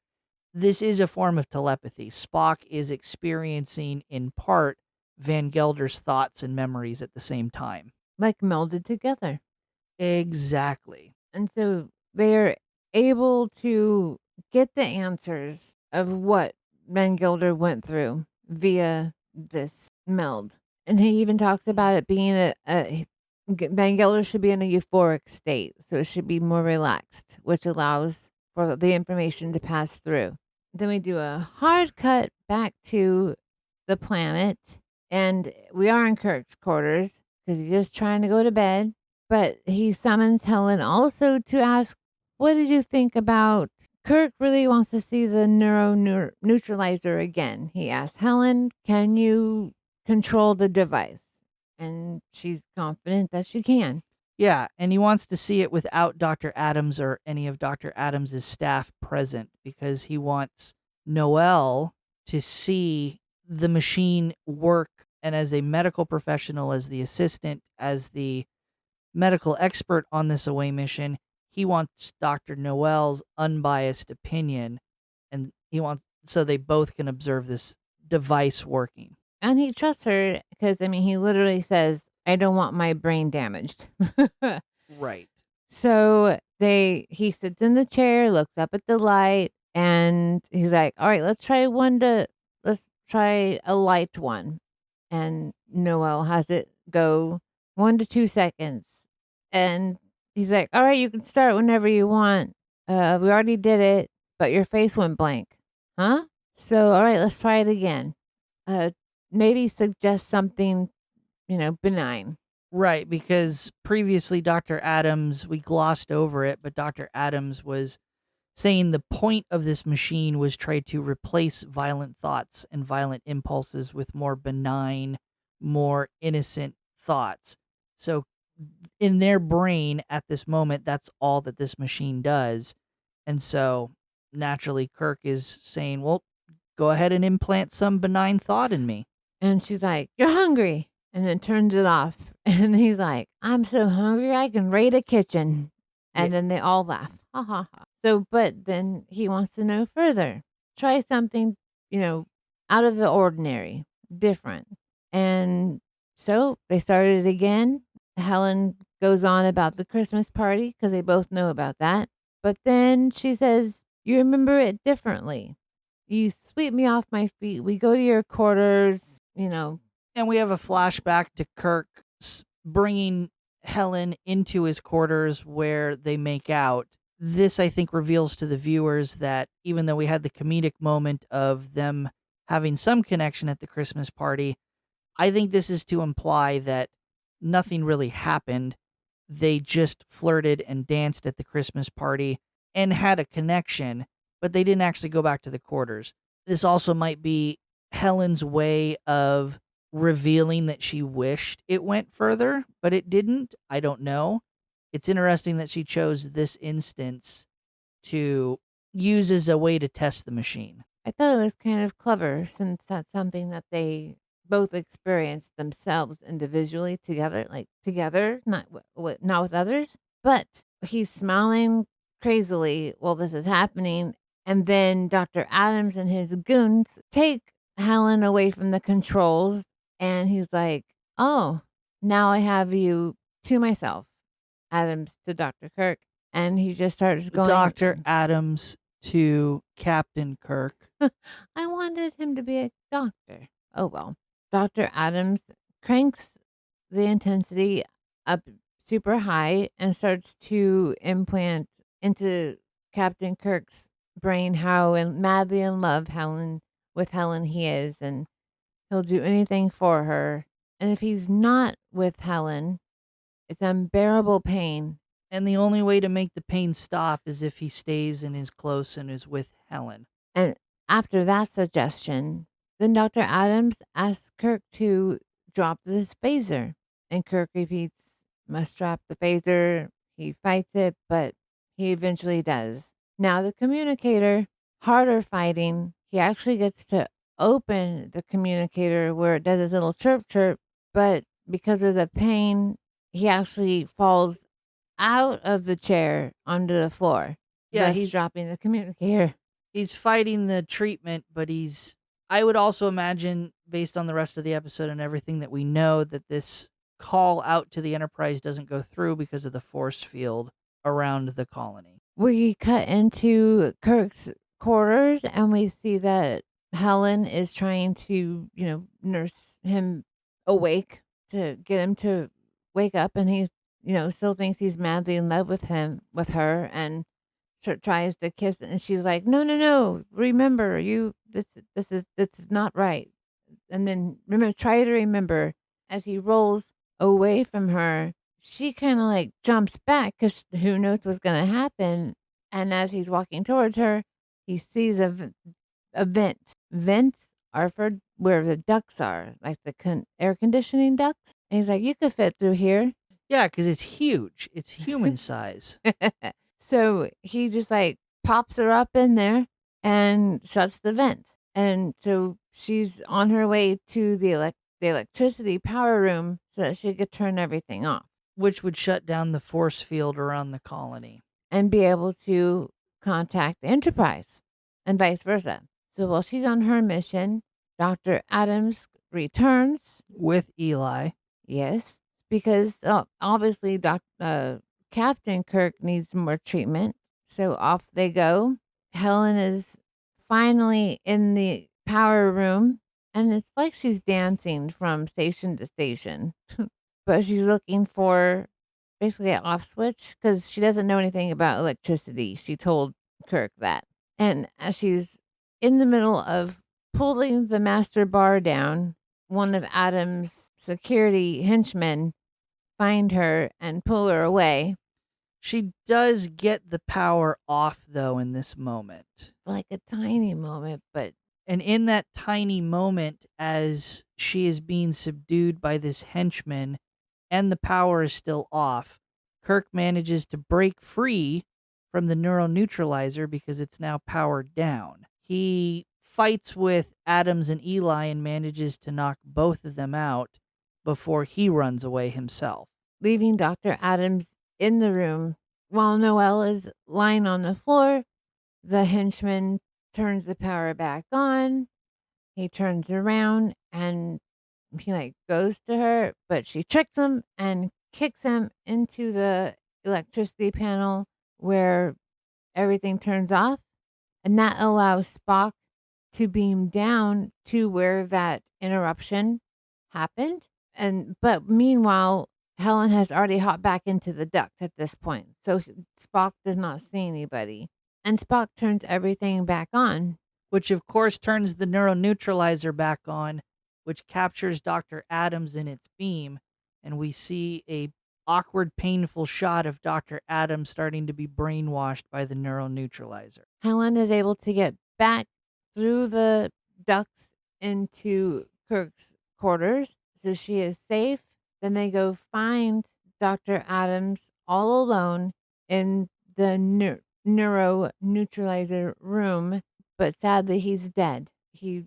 Speaker 1: This is a form of telepathy. Spock is experiencing, in part, Van Gelder's thoughts and memories at the same time.
Speaker 2: Like melded together.
Speaker 1: Exactly.
Speaker 2: And so they're able to get the answers of what Van Gelder went through via this meld. And he even talks about it being Van Gelder should be in a euphoric state, so it should be more relaxed, which allows for the information to pass through. Then we do a hard cut back to the planet, and we are in Kirk's quarters because he's just trying to go to bed. But he summons Helen also to ask, what did you think about Kirk really wants to see the neutralizer again? He asks Helen, can you control the device? And she's confident that she can.
Speaker 1: Yeah, and he wants to see it without Dr. Adams or any of Dr. Adams's staff present because he wants Noel to see the machine work, and as a medical professional, as the assistant, as the medical expert on this away mission, he wants Dr. Noel's unbiased opinion, and he wants so they both can observe this device working.
Speaker 2: And he trusts her because, I mean, he literally says, I don't want my brain damaged.
Speaker 1: Right.
Speaker 2: So he sits in the chair, looks up at the light, and he's like, all right, let's try a light one. And Noel has it go 1 to 2 seconds. And he's like, all right, you can start whenever you want. We already did it, but your face went blank. Huh? So, all right, let's try it again. Uh, Maybe suggest something, benign.
Speaker 1: Right, because previously Dr. Adams, we glossed over it, but Dr. Adams was saying the point of this machine was try to replace violent thoughts and violent impulses with more benign, more innocent thoughts. So in their brain at this moment, that's all that this machine does. And so naturally Kirk is saying, "Well, go ahead and implant some benign thought in me."
Speaker 2: And she's like, "You're hungry." And then turns it off. And he's like, "I'm so hungry I can raid a kitchen."
Speaker 1: Yeah,
Speaker 2: And then they all laugh. Ha ha ha. So, but then he wants to know further. Try something, you know, out of the ordinary, different. And so they started again. Helen goes on about the Christmas party because they both know about that. But then she says, "You remember it differently. You sweep me off my feet. We go to your quarters.
Speaker 1: and we have a flashback to Kirk bringing Helen into his quarters where they make out. This, I think, reveals to the viewers that even though we had the comedic moment of them having some connection at the Christmas party, I think this is to imply that nothing really happened. They just flirted and danced at the Christmas party and had a connection, but they didn't actually go back to the quarters. This also might be Helen's way of revealing that she wished it went further, but it didn't. I don't know. It's interesting that she chose this instance to use as a way to test the machine.
Speaker 2: I thought it was kind of clever since that's something that they both experienced themselves individually together, like together, not with others. But he's smiling crazily while this is happening, and then Dr. Adams and his goons take Helen away from the controls, and he's like, "Oh, now I have you to myself." Adams to Dr. Kirk, and he just starts going.
Speaker 1: Dr. Adams to Captain Kirk.
Speaker 2: I wanted him to be a doctor. Oh well. Dr. Adams cranks the intensity up super high and starts to implant into Captain Kirk's brain how madly in love Helen he is, and he'll do anything for her. And if he's not with Helen, it's unbearable pain.
Speaker 1: And the only way to make the pain stop is if he stays and is close and is with Helen.
Speaker 2: And after that suggestion, then Dr. Adams asks Kirk to drop this phaser. And Kirk repeats, "Must drop the phaser." He fights it, but he eventually does. Now, the communicator, harder fighting, he actually gets to open the communicator where it does his little chirp chirp, but because of the pain, he actually falls out of the chair onto the floor,
Speaker 1: Yeah,
Speaker 2: thus dropping the communicator.
Speaker 1: he's fighting the treatment, but I would also imagine, based on the rest of the episode and everything that we know, that this call out to the Enterprise doesn't go through because of the force field around the colony.
Speaker 2: We cut into Kirk's quarters and we see that Helen is trying to, nurse him awake to get him to wake up, and he's, still thinks he's madly in love with her, and tries to kiss, and she's like, "No, no, no! Remember, this is not right." And then try to remember. As he rolls away from her, she kind of like jumps back because who knows what's gonna happen. And as he's walking towards her, he sees a vent. Vents are for where the ducts are, like the air conditioning ducts. And he's like, "You could fit through here."
Speaker 1: Yeah, because it's huge. It's human size.
Speaker 2: So he just like pops her up in there and shuts the vent. And so she's on her way to the electricity power room so that she could turn everything off
Speaker 1: Which would shut down the force field around the colony.
Speaker 2: and be able to contact the Enterprise and vice versa. So while she's on her mission, Dr. Adams returns.
Speaker 1: With Eli.
Speaker 2: Yes, because obviously Captain Kirk needs more treatment. So off they go. Helen is finally in the power room, and it's like she's dancing from station to station. But she's looking for basically an off switch because she doesn't know anything about electricity. She told Kirk that. And as she's in the middle of pulling the master bar down, one of Adam's security henchmen find her and pull her away.
Speaker 1: She does get the power off, though, in this moment.
Speaker 2: Like a tiny moment, but
Speaker 1: And in that tiny moment, as she is being subdued by this henchman and the power is still off, Kirk manages to break free from the neural neutralizer because it's now powered down. He fights with Adams and Eli and manages to knock both of them out before he runs away himself.
Speaker 2: leaving Dr. Adams in the room while Noel is lying on the floor. The henchman turns the power back on. He turns around and he like goes to her, but she tricks him and kicks him into the electricity panel where everything turns off. And that allows Spock to beam down to where that interruption happened. And but meanwhile, Helen has already hopped back into the duct at this point. So Spock does not see anybody. And Spock turns everything back on.
Speaker 1: Which of course turns the neuroneutralizer back on, which captures Dr. Adams in its beam, and we see a awkward, painful shot of Dr. Adams starting to be brainwashed by the neuroneutralizer.
Speaker 2: Helen is able to get back through the ducts into Kirk's quarters. So she is safe. Then they go find Dr. Adams all alone in the neuro neutralizer room, but sadly he's dead. He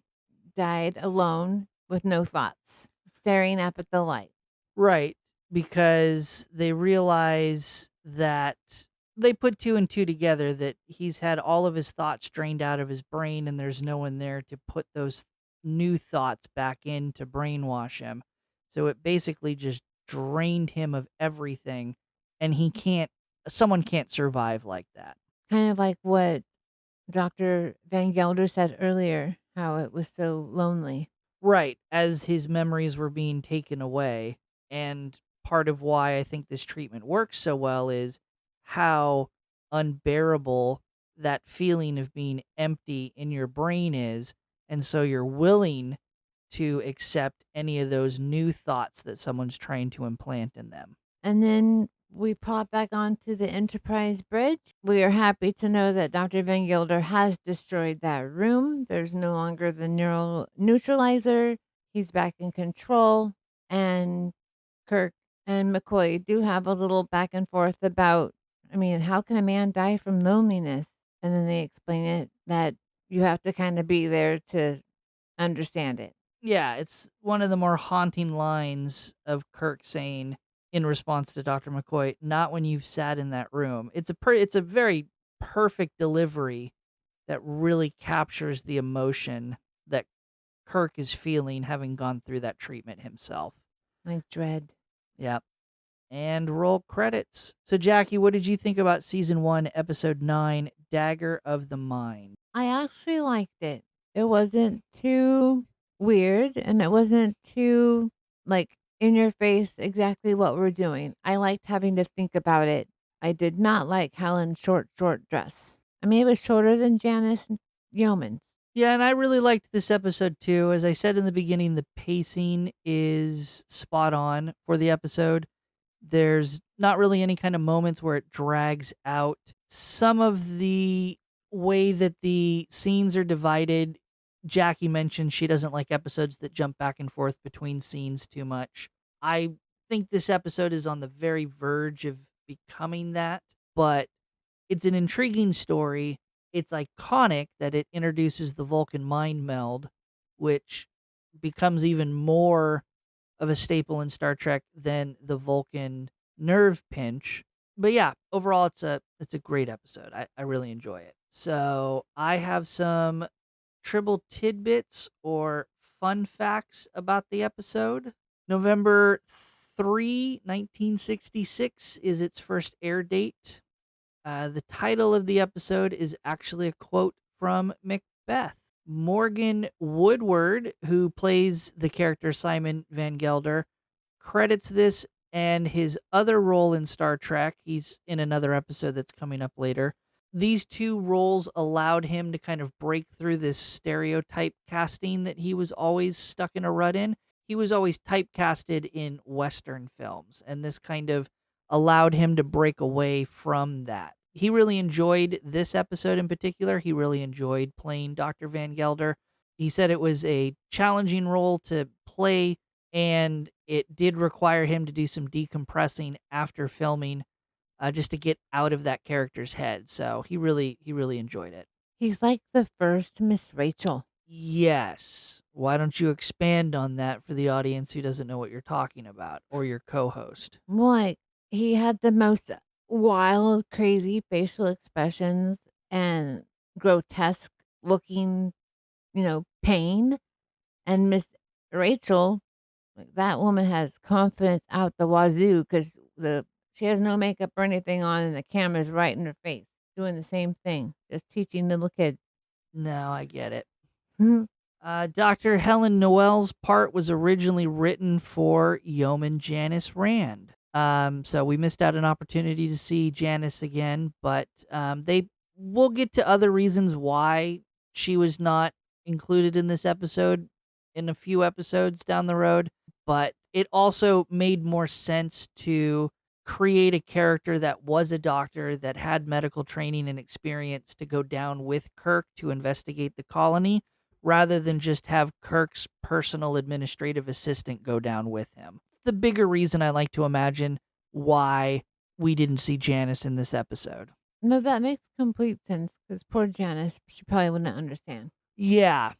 Speaker 2: died alone with no thoughts, staring up at the light.
Speaker 1: Right, because they realize that they put two and two together, that he's had all of his thoughts drained out of his brain and there's no one there to put those new thoughts back in to brainwash him. So it basically just drained him of everything, and someone can't survive like that.
Speaker 2: Kind of like what Dr. Van Gelder said earlier, how it was so lonely.
Speaker 1: Right, as his memories were being taken away. And part of why I think this treatment works so well is how unbearable that feeling of being empty in your brain is. And so you're willing to accept any of those new thoughts that someone's trying to implant in them.
Speaker 2: And then we pop back onto the Enterprise bridge. We are happy to know that Dr. Van Gilder has destroyed that room. There's no longer the neural neutralizer. He's back in control. And Kirk and McCoy do have a little back and forth about, I mean, how can a man die from loneliness? And then they explain it that you have to kind of be there to understand it.
Speaker 1: Yeah, it's one of the more haunting lines of Kirk saying in response to Dr. McCoy, "Not when you've sat in that room." It's a very perfect delivery that really captures the emotion that Kirk is feeling, having gone through that treatment himself.
Speaker 2: Like dread.
Speaker 1: Yeah. And roll credits. So Jackie, what did you think about season 1, episode 9, Dagger of the Mind?
Speaker 2: I actually liked it. It wasn't too weird and it wasn't too like in your face exactly what we're doing. I liked having to think about it. I did not like Helen's short dress. I mean, it was shorter than Janice Yeoman's.
Speaker 1: Yeah, and I really liked this episode too. As I said in the beginning, the pacing is spot on for the episode. There's not really any kind of moments where it drags out. Some of the way that the scenes are divided, Jackie mentioned she doesn't like episodes that jump back and forth between scenes too much. I think this episode is on the very verge of becoming that, but it's an intriguing story. It's iconic that it introduces the Vulcan Mind Meld, which becomes even more of a staple in Star Trek than the Vulcan nerve pinch. But yeah, overall it's a great episode. I really enjoy it. So I have some tribble tidbits or fun facts about the episode. November 3, 1966 is its first air date. The title of the episode is actually a quote from Macbeth. Morgan Woodward, who plays the character Simon Van Gelder, credits this and his other role in Star Trek. He's in another episode that's coming up later. These two roles allowed him to kind of break through this stereotype casting that he was always stuck in a rut in. He was always typecasted in Western films, and this kind of allowed him to break away from that. He really enjoyed this episode in particular. He really enjoyed playing Dr. Van Gelder. He said it was a challenging role to play, and it did require him to do some decompressing after filming, just to get out of that character's head. So he really enjoyed it.
Speaker 2: He's like the first Miss Rachel.
Speaker 1: Yes. Why don't you expand on that for the audience who doesn't know what you're talking about, or your co-host?
Speaker 2: Like, he had the most wild, crazy facial expressions and grotesque looking, pain. And Miss Rachel, like, that woman has confidence out the wazoo because she has no makeup or anything on, and the camera's right in her face, doing the same thing, just teaching little kids.
Speaker 1: No, I get it. Dr. Helen Noel's part was originally written for Yeoman Janice Rand. So we missed out an opportunity to see Janice again, but we'll get to other reasons why she was not included in this episode in a few episodes down the road. But it also made more sense to create a character that was a doctor that had medical training and experience to go down with Kirk to investigate the colony, rather than just have Kirk's personal administrative assistant go down with him. The bigger reason I like to imagine why we didn't see Janice in this episode.
Speaker 2: No, that makes complete sense because poor Janice, she probably wouldn't understand.
Speaker 1: Yeah.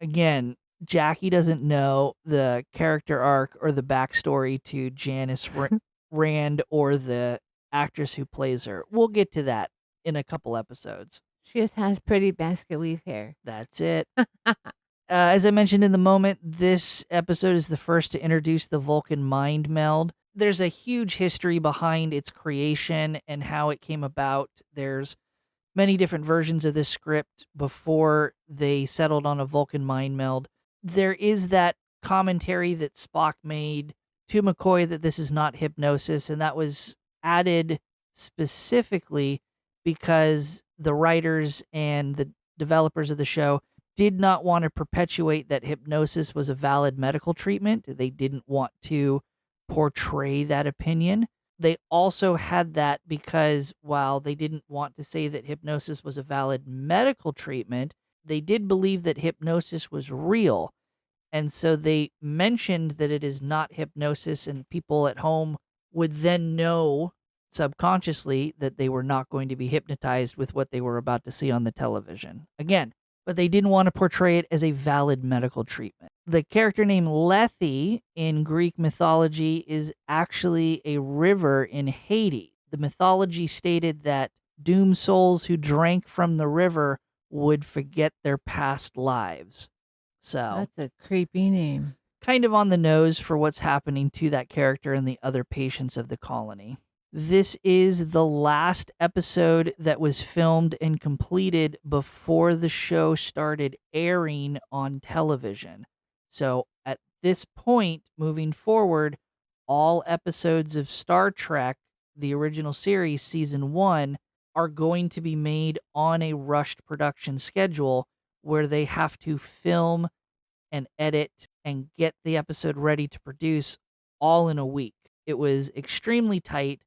Speaker 1: Again, Jaci doesn't know the character arc or the backstory to Janice Rand or the actress who plays her. We'll get to that in a couple episodes.
Speaker 2: She just has pretty basket weave hair.
Speaker 1: That's it. As I mentioned in the moment, this episode is the first to introduce the Vulcan Mind Meld. There's a huge history behind its creation and how it came about. There's many different versions of this script before they settled on a Vulcan Mind Meld. There is that commentary that Spock made to McCoy that this is not hypnosis, and that was added specifically because the writers and the developers of the show did not want to perpetuate that hypnosis was a valid medical treatment. They didn't want to portray that opinion. They also had that because while they didn't want to say that hypnosis was a valid medical treatment, they did believe that hypnosis was real. And so they mentioned that it is not hypnosis, and people at home would then know subconsciously that they were not going to be hypnotized with what they were about to see on the television. Again, but they didn't want to portray it as a valid medical treatment. The character name Lethe in Greek mythology is actually a river in Haiti. The mythology stated that doomed souls who drank from the river would forget their past lives. So
Speaker 2: That's a creepy name.
Speaker 1: kind of on the nose for what's happening to that character and the other patients of the colony. This is the last episode that was filmed and completed before the show started airing on television. So at this point, moving forward, all episodes of Star Trek, the original series, season 1, are going to be made on a rushed production schedule where they have to film and edit and get the episode ready to produce all in a week. It was extremely tight,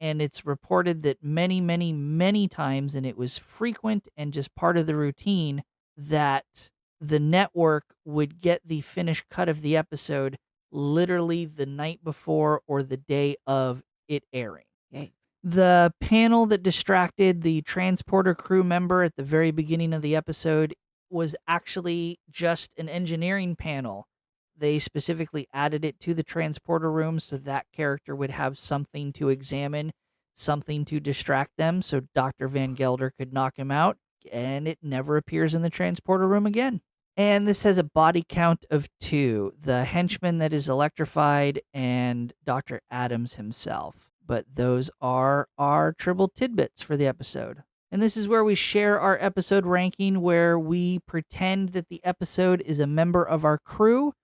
Speaker 1: and it's reported that many, many, many times, and it was frequent and just part of the routine, that the network would get the finished cut of the episode literally the night before or the day of it airing.
Speaker 2: Yikes.
Speaker 1: The panel that distracted the transporter crew member at the very beginning of the episode was actually just an engineering panel. They specifically added it to the transporter room so that character would have something to examine, something to distract them, so Dr. Van Gelder could knock him out, and it never appears in the transporter room again. And this has a body count of 2, the henchman that is electrified and Dr. Adams himself. But those are our Tribble tidbits for the episode. And this is where we share our episode ranking, where we pretend that the episode is a member of our crew,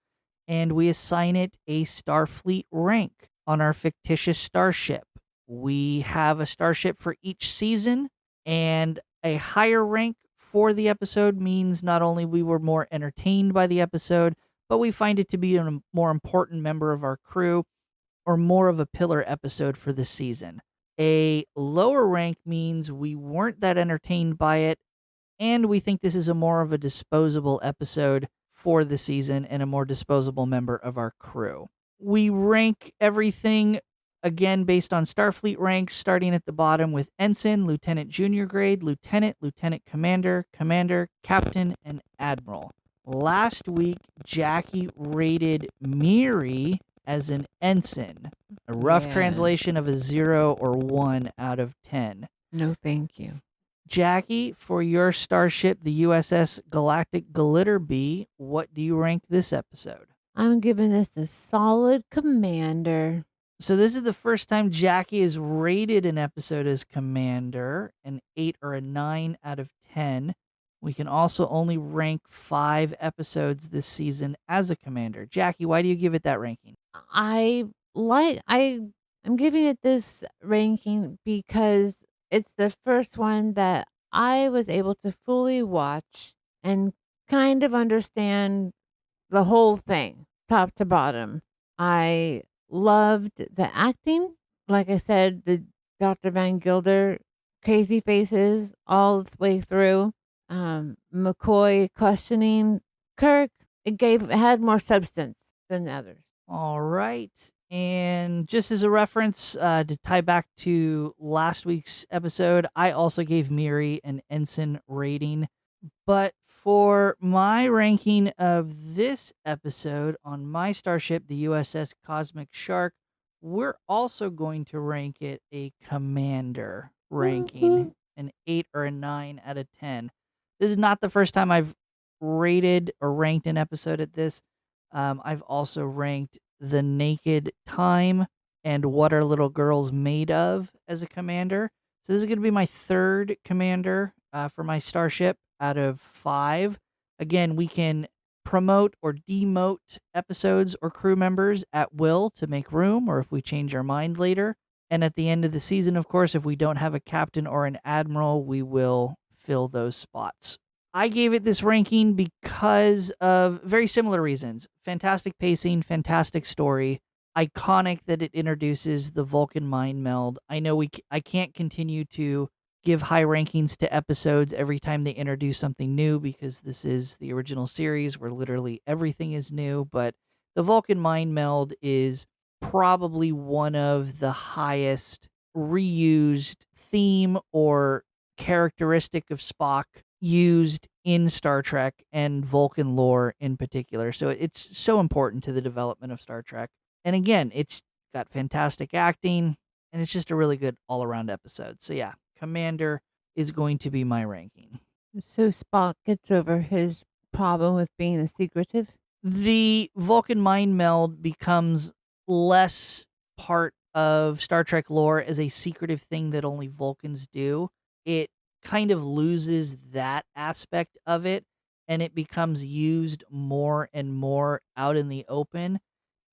Speaker 1: and we assign it a Starfleet rank on our fictitious starship. We have a starship for each season. And a higher rank for the episode means not only we were more entertained by the episode, but we find it to be a more important member of our crew or more of a pillar episode for the season. A lower rank means we weren't that entertained by it, and we think this is a more of a disposable episode for the season and a more disposable member of our crew. We rank everything again based on Starfleet ranks, starting at the bottom with Ensign, Lieutenant Junior Grade, Lieutenant, Lieutenant Commander, Commander, Captain, and Admiral. Last week, Jaci rated Miri as an Ensign, a rough
Speaker 2: Yeah.
Speaker 1: translation of a 0 or 1 out of 10.
Speaker 2: No, thank you.
Speaker 1: Jaci, for your starship, the USS Galactic Glitter Bee, what do you rank this episode?
Speaker 2: I'm giving this a solid commander.
Speaker 1: So this is the first time Jaci has rated an episode as commander, an 8 or a 9 out of 10. We can also only rank 5 episodes this season as a commander. Jaci, why do you give it that ranking?
Speaker 2: I'm giving it this ranking because it's the first one that I was able to fully watch and kind of understand the whole thing, top to bottom. I loved the acting. Like I said, the Dr. Van Gilder crazy faces all the way through. McCoy questioning Kirk. It had more substance than the others.
Speaker 1: All right. And just as a reference to tie back to last week's episode, I also gave Miri an ensign rating. But for my ranking of this episode on my starship, the USS Cosmic Shark, we're also going to rank it a commander ranking, an 8 or a 9 out of 10. This is not the first time I've rated or ranked an episode at this. I've also ranked The Naked Time and What Are Little Girls Made Of as a commander. So this is going to be my third commander for my starship out of 5. Again, we can promote or demote episodes or crew members at will to make room, or if we change our mind later. And at the end of the season, of course, if we don't have a captain or an admiral, we will fill those spots. I gave it this ranking because of very similar reasons. Fantastic pacing, fantastic story, iconic that it introduces the Vulcan Mind Meld. I know I can't continue to give high rankings to episodes every time they introduce something new because this is the original series where literally everything is new, but the Vulcan Mind Meld is probably one of the highest reused theme or characteristic of Spock used in Star Trek and Vulcan lore in particular. So it's so important to the development of Star Trek. And again, it's got fantastic acting and it's just a really good all-around episode. So yeah, Commander is going to be my ranking.
Speaker 2: So Spock gets over his problem with being a secretive.
Speaker 1: The Vulcan Mind Meld becomes less part of Star Trek lore as a secretive thing that only Vulcans do. It kind of loses that aspect of it and it becomes used more and more out in the open.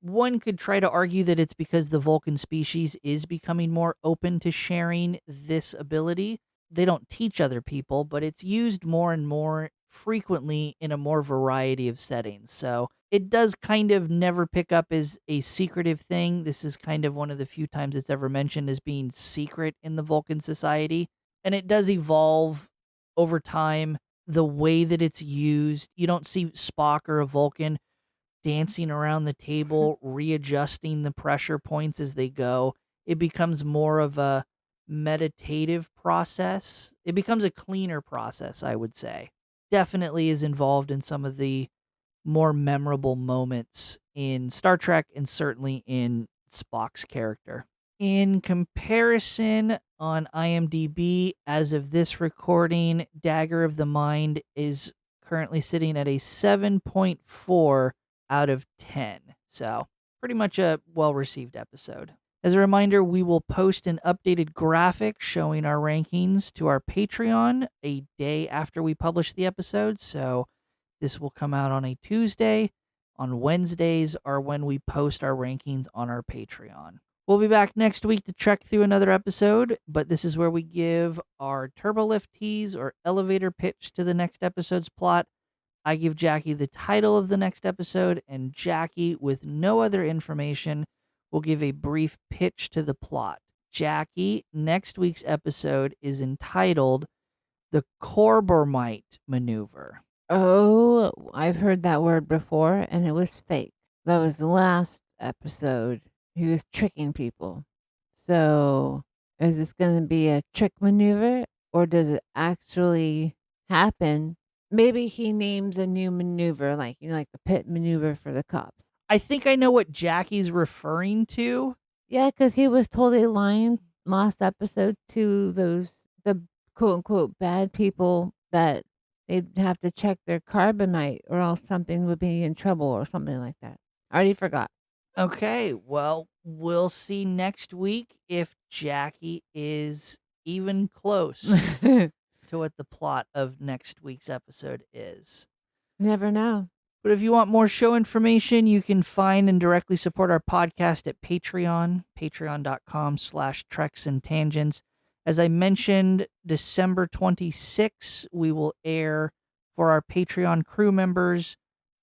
Speaker 1: One could try to argue that it's because the Vulcan species is becoming more open to sharing this ability. They don't teach other people, but it's used more and more frequently in a more variety of settings. So it does kind of never pick up as a secretive thing. This is kind of one of the few times it's ever mentioned as being secret in the Vulcan society. And it does evolve over time the way that it's used. You don't see Spock or a Vulcan dancing around the table, readjusting the pressure points as they go. It becomes more of a meditative process. It becomes a cleaner process, I would say. Definitely is involved in some of the more memorable moments in Star Trek and certainly in Spock's character. In comparison, on IMDb, as of this recording, Dagger of the Mind is currently sitting at a 7.4 out of 10. So, pretty much a well-received episode. As a reminder, we will post an updated graphic showing our rankings to our Patreon a day after we publish the episode. So, this will come out on a Tuesday. On Wednesdays are when we post our rankings on our Patreon. We'll be back next week to trek through another episode, but this is where we give our turbolift tease or elevator pitch to the next episode's plot. I give Jaci the title of the next episode, and Jaci, with no other information, will give a brief pitch to the plot. Jaci, next week's episode is entitled The Corbormite Maneuver.
Speaker 2: Oh, I've heard that word before, and it was fake. That was the last episode. He was tricking people. So, is this going to be a trick maneuver, or does it actually happen? Maybe he names a new maneuver, like like the pit maneuver for the cops.
Speaker 1: I think I know what Jackie's referring to.
Speaker 2: Yeah, because he was totally lying last episode to the quote unquote bad people that they'd have to check their carbonite or else something would be in trouble or something like that. I already forgot.
Speaker 1: Okay, well, we'll see next week if Jaci is even close to what the plot of next week's episode is.
Speaker 2: Never know.
Speaker 1: But if you want more show information, you can find and directly support our podcast at Patreon, patreon.com/treks and tangents. As I mentioned, December 26th, we will air for our Patreon crew members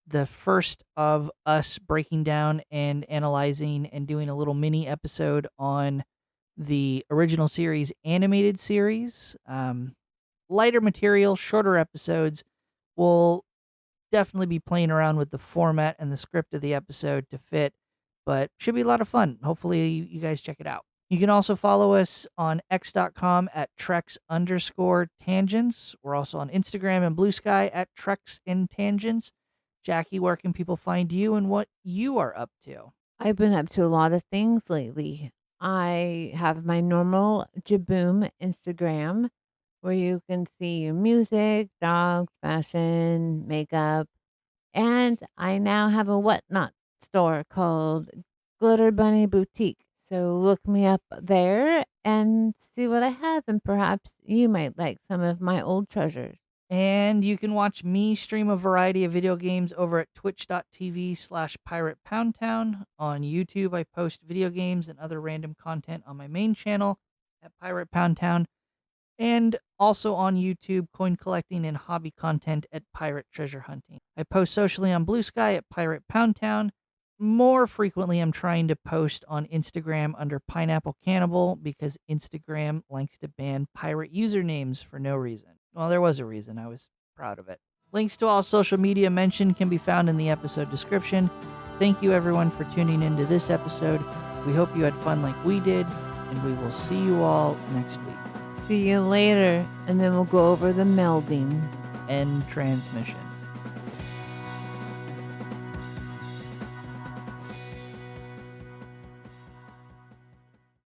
Speaker 1: the first of us breaking down and analyzing and doing a little mini episode on the original series animated series. Lighter material, shorter episodes. We'll definitely be playing around with the format and the script of the episode to fit, but should be a lot of fun. Hopefully you guys check it out. You can also follow us on x.com at treks_tangents. We're also on Instagram and Blue Sky at Treks and Tangents. Jaci, where can people find you and what you are up to?
Speaker 2: I've been up to a lot of things lately. I have my normal Jaboom Instagram where you can see music, dogs, fashion, makeup, and I now have a whatnot store called Glitter Bunny Boutique. So look me up there and see what I have, and perhaps you might like some of my old treasures.
Speaker 1: And you can watch me stream a variety of video games over at twitch.tv/PiratePoundTown. On YouTube, I post video games and other random content on my main channel at Pirate Pound Town. And also on YouTube, coin collecting and hobby content at Pirate Treasure Hunting. I post socially on Blue Sky at Pirate Pound Town. More frequently, I'm trying to post on Instagram under Pineapple Cannibal because Instagram likes to ban pirate usernames for no reason. Well, there was a reason. I was proud of it. Links to all social media mentioned can be found in the episode description. Thank you, everyone, for tuning into this episode. We hope you had fun like we did, and we will see you all next week.
Speaker 2: See you later, and then we'll go over the melding.
Speaker 1: End transmission.